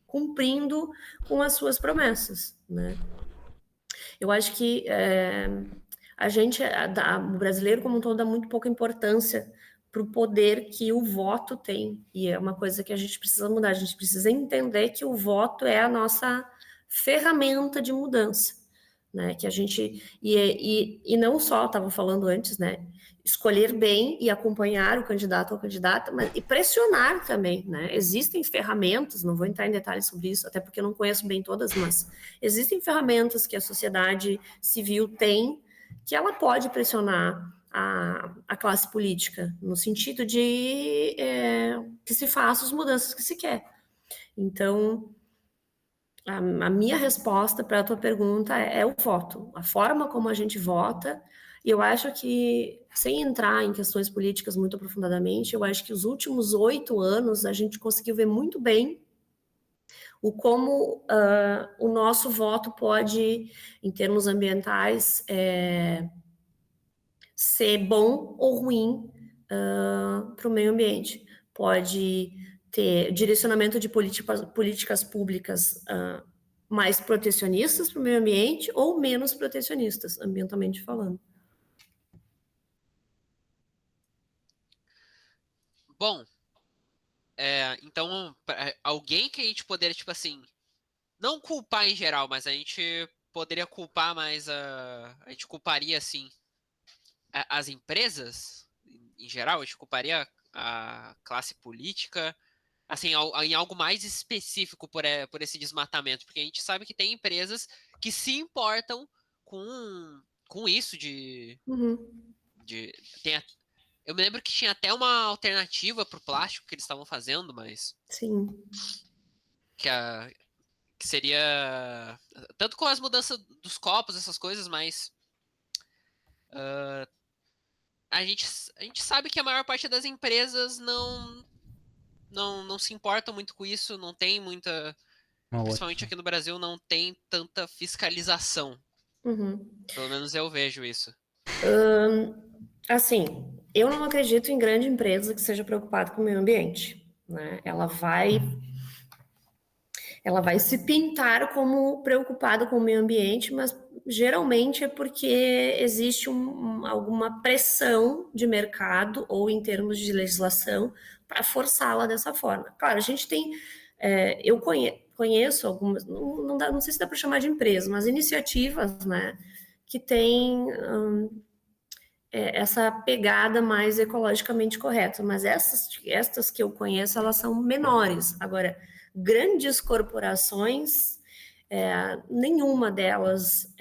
S2: cumprindo com as suas promessas, né. Eu acho que o brasileiro como um todo dá muito pouca importância para o poder que o voto tem, e é uma coisa que a gente precisa mudar, a gente precisa entender que o voto é a nossa ferramenta de mudança, né, que a gente, e não só, estava falando antes, né, escolher bem e acompanhar o candidato ou candidata, mas e pressionar também, né, existem ferramentas, não vou entrar em detalhes sobre isso, até porque eu não conheço bem todas, mas existem ferramentas que a sociedade civil tem, que ela pode pressionar a classe política, no sentido de que se faça as mudanças que se quer. Então, a minha resposta para a tua pergunta é o voto, a forma como a gente vota, e eu acho que, sem entrar em questões políticas muito aprofundadamente, eu acho que os últimos 8 anos a gente conseguiu ver muito bem como o nosso voto pode, em termos ambientais, ser bom ou ruim para o meio ambiente. Pode ter direcionamento de políticas públicas mais protecionistas para o meio ambiente ou menos protecionistas, ambientalmente falando.
S3: Bom, então, alguém que a gente poderia, tipo assim, não culpar em geral, mas a gente poderia culpar mais a gente culparia, assim, as empresas, em geral, a gente culparia a classe política, assim, em algo mais específico por esse desmatamento, porque a gente sabe que tem empresas que se importam com isso
S2: Uhum.
S3: de tem, eu me lembro que tinha até uma alternativa para o plástico que eles estavam fazendo, mas
S2: Sim.
S3: que, que seria tanto com as mudanças dos copos, essas coisas, mas a gente, a gente sabe que a maior parte das empresas não se importam muito com isso, não tem muita, principalmente
S1: Ótimo.
S3: aqui no Brasil, não tem tanta fiscalização.
S2: Uhum.
S3: Pelo menos eu vejo isso.
S2: Assim, eu não acredito em grande empresa que seja preocupada com o meio ambiente, né? Ela vai se pintar como preocupada com o meio ambiente, mas geralmente é porque existe alguma pressão de mercado ou em termos de legislação para forçá-la dessa forma. Claro, a gente tem, eu conheço algumas, não sei se dá para chamar de empresa, mas iniciativas, né, que têm essa pegada mais ecologicamente correta, mas estas que eu conheço, elas são menores. Agora, grandes corporações, nenhuma delas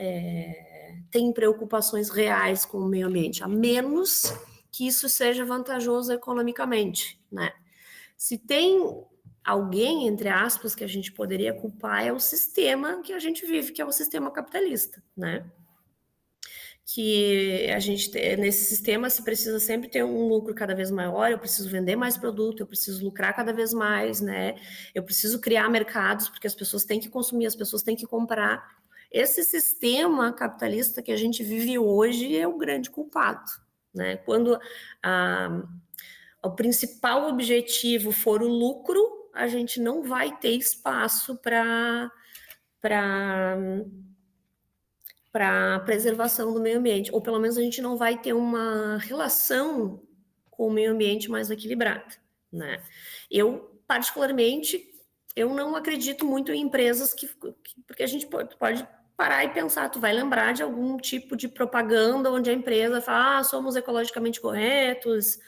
S2: tem preocupações reais com o meio ambiente, a menos que isso seja vantajoso economicamente, né? Se tem alguém, entre aspas, que a gente poderia culpar, é o sistema que a gente vive, que é o sistema capitalista, né? Que a gente nesse sistema se precisa sempre ter um lucro cada vez maior, eu preciso vender mais produto, eu preciso lucrar cada vez mais, né? Eu preciso criar mercados porque as pessoas têm que consumir, as pessoas têm que comprar. Esse sistema capitalista que a gente vive hoje é o grande culpado, né? Quando o principal objetivo for o lucro, a gente não vai ter espaço para para a preservação do meio ambiente, ou pelo menos a gente não vai ter uma relação com o meio ambiente mais equilibrada, né? Eu, particularmente, eu não acredito muito em empresas porque a gente pode parar e pensar, tu vai lembrar de algum tipo de propaganda onde a empresa fala, somos ecologicamente corretos,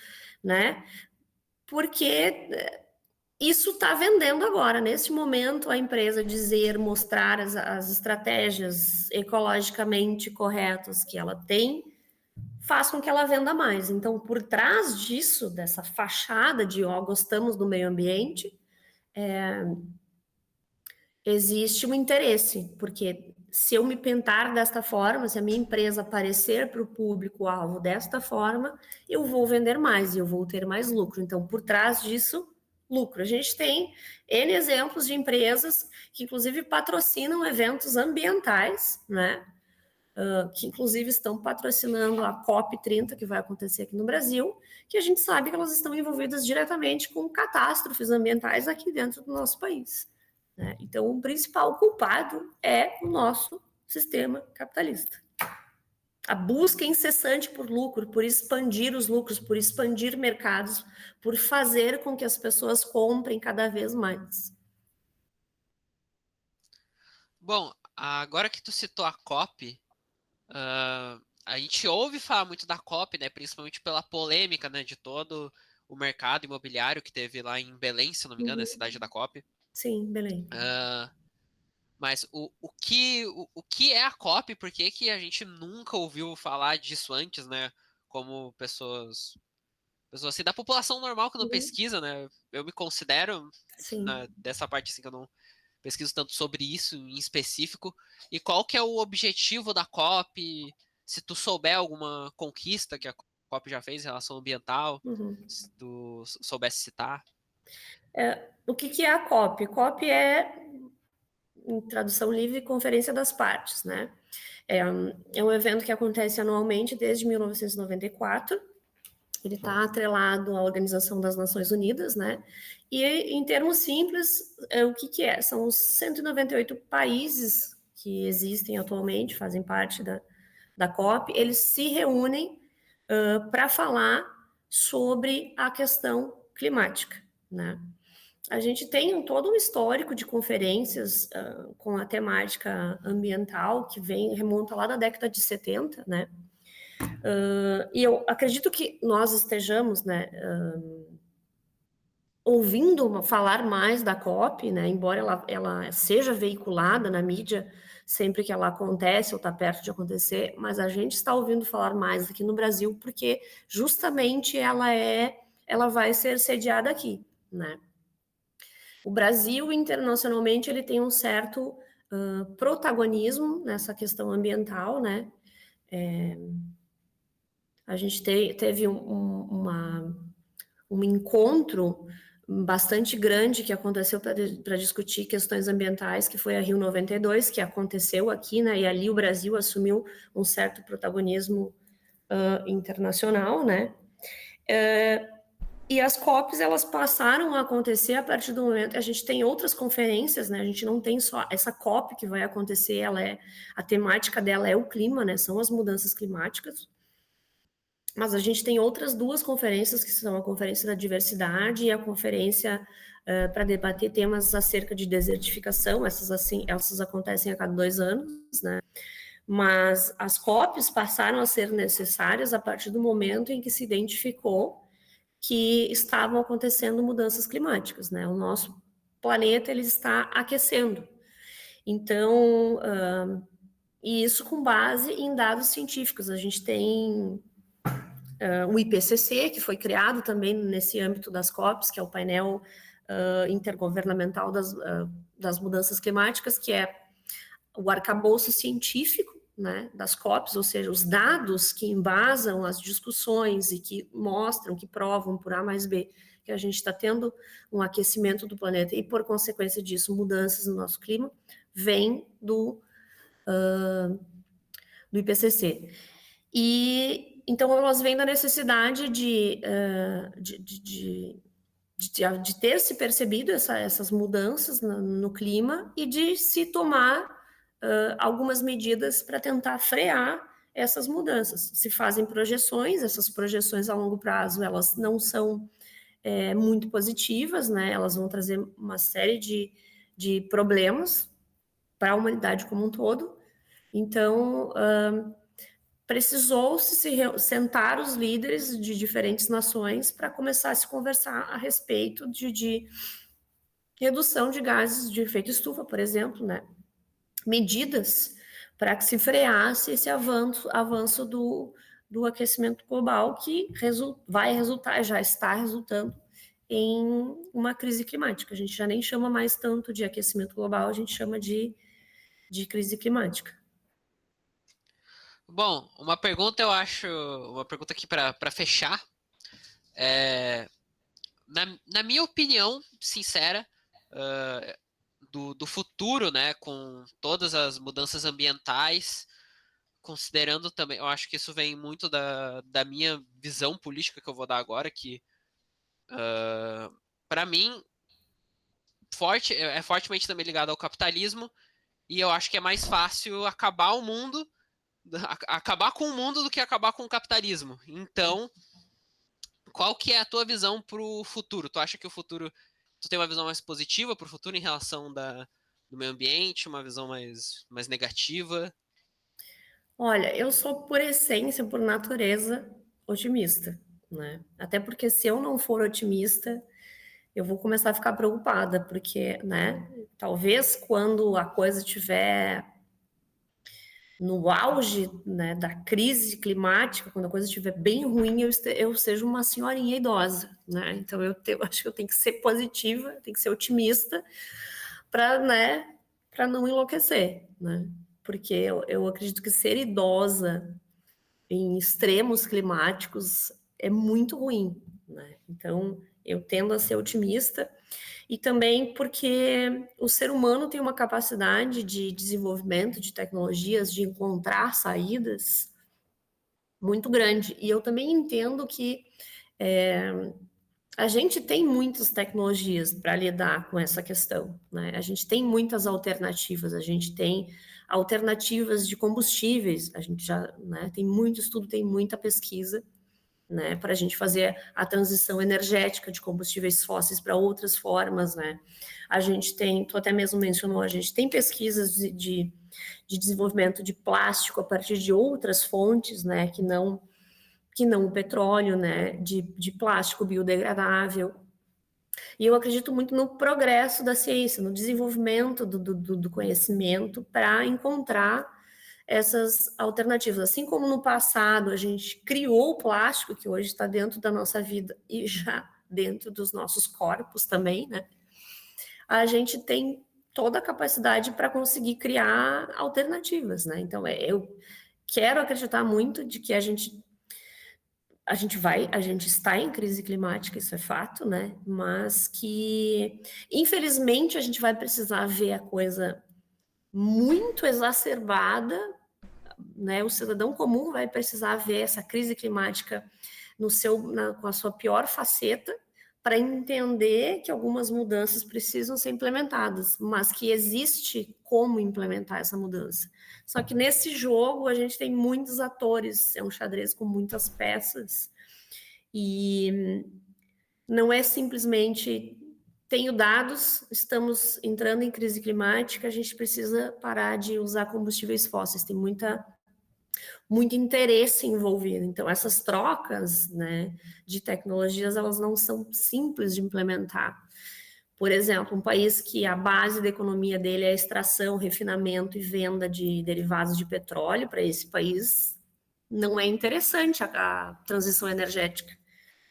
S2: né? Porque isso está vendendo agora. Nesse momento, a empresa mostrar as estratégias ecologicamente corretas que ela tem, faz com que ela venda mais. Então, por trás disso, dessa fachada de gostamos do meio ambiente, existe um interesse, porque se eu me pintar desta forma, se a minha empresa aparecer para o público-alvo desta forma, eu vou vender mais e eu vou ter mais lucro. Então, por trás disso, lucro. A gente tem N exemplos de empresas que, inclusive, patrocinam eventos ambientais, né? Que, inclusive, estão patrocinando a COP30, que vai acontecer aqui no Brasil, que a gente sabe que elas estão envolvidas diretamente com catástrofes ambientais aqui dentro do nosso país. Né? Então, o principal culpado é o nosso sistema capitalista. A busca incessante por lucro, por expandir os lucros, por expandir mercados, por fazer com que as pessoas comprem cada vez mais.
S3: Bom, agora que tu citou a COP, a gente ouve falar muito da COP, né? Principalmente pela polêmica, né? De todo o mercado imobiliário que teve lá em Belém, se não me engano, é a cidade da COP.
S2: Sim, Belém.
S3: Mas o que é a COP? Por que que a gente nunca ouviu falar disso antes, né? Como pessoas assim, da população normal que não pesquisa, né? Eu me considero
S2: Sim.
S3: dessa parte assim que eu não pesquiso tanto sobre isso em específico. E qual que é o objetivo da COP? Se tu souber alguma conquista que a COP já fez em relação ambiental, se tu soubesse citar.
S2: O que é a COP? COP é, em tradução livre, Conferência das Partes, né? É um evento que acontece anualmente desde 1994 ele está atrelado à Organização das Nações Unidas, né? E, em termos simples, o que é? São os 198 países que existem atualmente, fazem parte da COP, eles se reúnem para falar sobre a questão climática, né? A gente tem todo um histórico de conferências com a temática ambiental que remonta lá da década de 70, né? E eu acredito que nós estejamos, né, ouvindo falar mais da COP, né, embora ela seja veiculada na mídia sempre que ela acontece ou está perto de acontecer, mas a gente está ouvindo falar mais aqui no Brasil porque justamente ela vai ser sediada aqui, né? O Brasil, internacionalmente, ele tem um certo protagonismo nessa questão ambiental, né? A gente teve um encontro bastante grande que aconteceu para discutir questões ambientais, que foi a Rio 92, que aconteceu aqui, né? E ali o Brasil assumiu um certo protagonismo internacional, né? E as COPs, elas passaram a acontecer a partir do momento... A gente tem outras conferências, né? A gente não tem só essa COP que vai acontecer, a temática dela é o clima, né? São as mudanças climáticas. Mas a gente tem outras duas conferências, que são a Conferência da Diversidade e a Conferência para debater temas acerca de desertificação. Essas acontecem a cada 2 anos, né? Mas as COPs passaram a ser necessárias a partir do momento em que se identificou que estavam acontecendo mudanças climáticas, né? O nosso planeta, ele está aquecendo. Então, e isso com base em dados científicos. A gente tem o IPCC, que foi criado também nesse âmbito das COPs, que é o painel intergovernamental das mudanças climáticas, que é o arcabouço científico, né, das COPs, ou seja, os dados que embasam as discussões e que mostram, que provam por A mais B, que a gente está tendo um aquecimento do planeta e, por consequência disso, mudanças no nosso clima, vem do IPCC. E, então, elas vêm da necessidade de ter se percebido essas mudanças no clima e de se tomar algumas medidas para tentar frear essas mudanças. Se fazem projeções, essas projeções a longo prazo, elas não são muito positivas, né? Elas vão trazer uma série de problemas para a humanidade como um todo. Então, precisou-se sentar os líderes de diferentes nações para começar a se conversar a respeito de redução de gases de efeito estufa, por exemplo, né? Medidas para que se freasse esse avanço do aquecimento global, que vai resultar, já está resultando em uma crise climática. A gente já nem chama mais tanto de aquecimento global, a gente chama de crise climática.
S3: Bom, uma pergunta aqui para fechar. Na minha opinião sincera, do futuro, né, com todas as mudanças ambientais, considerando também, eu acho que isso vem muito da minha visão política que eu vou dar agora, que para mim é fortemente também ligado ao capitalismo, e eu acho que é mais fácil acabar com o mundo do que acabar com o capitalismo. Então, qual que é a tua visão pro futuro? Tu acha que tu tem uma visão mais positiva pro futuro em relação do meio ambiente, uma visão mais negativa?
S2: Olha, eu sou, por essência, por natureza, otimista, né? Até porque se eu não for otimista, eu vou começar a ficar preocupada, porque, né, talvez quando a coisa estiver no auge, né, da crise climática, quando a coisa estiver bem ruim, eu seja uma senhorinha idosa, né? Então eu acho que eu tenho que ser positiva, tenho que ser otimista para, né, para não enlouquecer, né? Porque eu acredito que ser idosa em extremos climáticos é muito ruim, né? Então, eu tendo a ser otimista, e também porque o ser humano tem uma capacidade de desenvolvimento de tecnologias, de encontrar saídas muito grande. E eu também entendo que A gente tem muitas tecnologias para lidar com essa questão, né? A gente tem muitas alternativas, a gente tem alternativas de combustíveis, a gente já, né, tem muito estudo, tem muita pesquisa, né, para a gente fazer a transição energética de combustíveis fósseis para outras formas, né? A gente tem, tu até mesmo mencionou, a gente tem pesquisas de desenvolvimento de plástico a partir de outras fontes, né, que não o petróleo, né, de plástico biodegradável. E eu acredito muito no progresso da ciência, no desenvolvimento do conhecimento para encontrar essas alternativas. Assim como no passado a gente criou o plástico, que hoje está dentro da nossa vida e já dentro dos nossos corpos também, né? A gente tem toda a capacidade para conseguir criar alternativas, né? Então, eu quero acreditar muito de que a gente está em crise climática, isso é fato, né? Mas que, infelizmente, a gente vai precisar ver a coisa muito exacerbada, né? O cidadão comum vai precisar ver essa crise climática com a sua pior faceta, para entender que algumas mudanças precisam ser implementadas, mas que existe como implementar essa mudança. Só que nesse jogo a gente tem muitos atores, é um xadrez com muitas peças, e não é simplesmente tenho dados, estamos entrando em crise climática, a gente precisa parar de usar combustíveis fósseis, tem muito interesse envolvido. Então, essas trocas, né, de tecnologias, elas não são simples de implementar. Por exemplo, um país que a base da economia dele é a extração, refinamento e venda de derivados de petróleo, para esse país não é interessante a transição energética,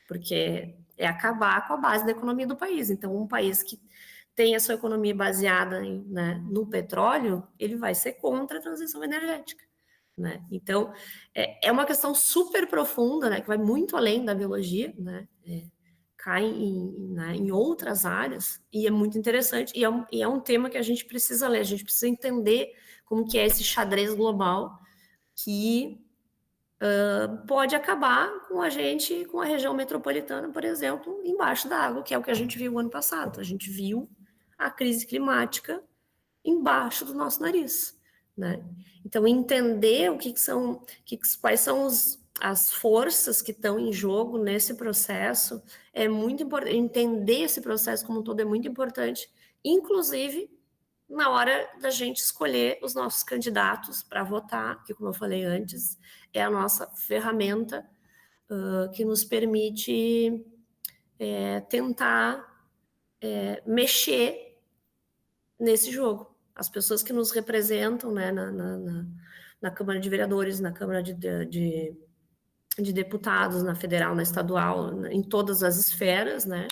S2: porque é acabar com a base da economia do país. Então, um país que tem a sua economia baseada no petróleo, ele vai ser contra a transição energética. Né? Então, é uma questão super profunda, né, que vai muito além da biologia, né, cai em outras áreas, e é muito interessante, e é um tema que a gente precisa ler, a gente precisa entender como que é esse xadrez global que pode acabar com a gente, com a região metropolitana, por exemplo, embaixo da água, que é o que a gente viu ano passado. A gente viu a crise climática embaixo do nosso nariz, né? Então, entender quais são as forças que estão em jogo nesse processo é muito importante. Entender esse processo como um todo é muito importante, inclusive na hora da gente escolher os nossos candidatos para votar, que, como eu falei antes, é a nossa ferramenta que nos permite tentar mexer nesse jogo. As pessoas que nos representam, né, na Câmara de Vereadores, na Câmara de Deputados, na federal, na estadual, em todas as esferas, né,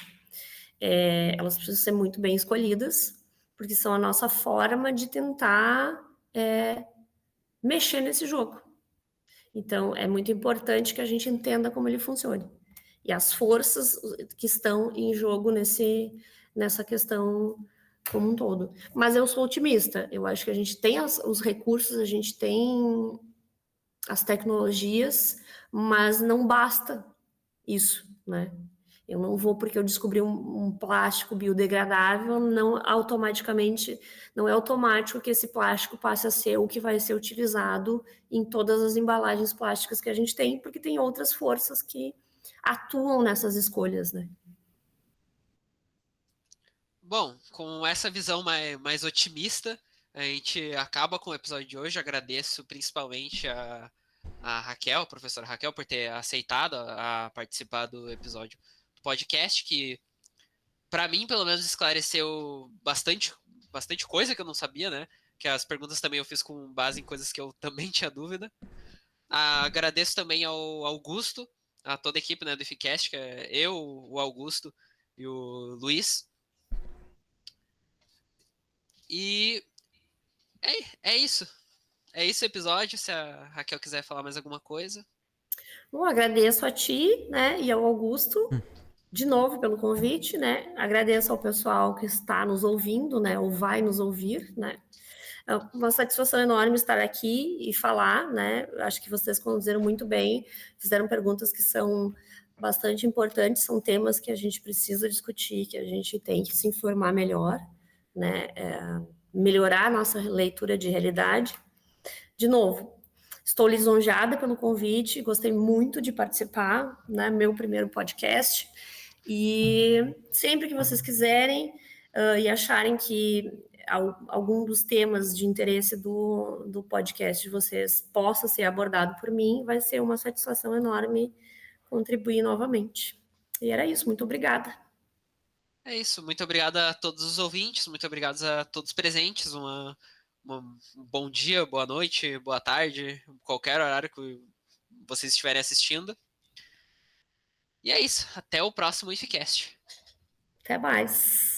S2: elas precisam ser muito bem escolhidas, porque são a nossa forma de tentar mexer nesse jogo. Então, é muito importante que a gente entenda como ele funciona. E as forças que estão em jogo nessa questão como um todo. Mas eu sou otimista. Eu acho que a gente tem os recursos, a gente tem as tecnologias, mas não basta isso, né? Eu não vou, porque eu descobri um plástico biodegradável, não é automático que esse plástico passe a ser o que vai ser utilizado em todas as embalagens plásticas que a gente tem, porque tem outras forças que atuam nessas escolhas, né?
S3: Bom, com essa visão mais otimista, a gente acaba com o episódio de hoje. Agradeço principalmente a Raquel, a professora Raquel, por ter aceitado a participar do episódio do podcast, que para mim, pelo menos, esclareceu bastante coisa que eu não sabia, né? Que as perguntas também eu fiz com base em coisas que eu também tinha dúvida. Agradeço também ao Augusto, a toda a equipe, né, do IFCast, que é eu, o Augusto e o Luiz. E é isso. É isso o episódio. Se a Raquel quiser falar mais alguma coisa.
S2: Bom, agradeço a ti, né, e ao Augusto, de novo pelo convite, né? Agradeço ao pessoal que está nos ouvindo, né, ou vai nos ouvir, né? É uma satisfação enorme estar aqui e falar, né? Acho que vocês conduziram muito bem, fizeram perguntas que são bastante importantes, são temas que a gente precisa discutir, que a gente tem que se informar melhor, né? Melhorar a nossa leitura de realidade. De novo, estou lisonjeada pelo convite, gostei muito de participar, né? Meu primeiro podcast. E sempre que vocês quiserem e acharem que algum dos temas de interesse do podcast de vocês possa ser abordado por mim, vai ser uma satisfação enorme contribuir novamente. E era isso, muito obrigada.
S3: É isso, muito obrigado a todos os ouvintes, muito obrigado a todos presentes, um bom dia, boa noite, boa tarde, qualquer horário que vocês estiverem assistindo. E é isso, até o próximo IFCast.
S2: Até mais.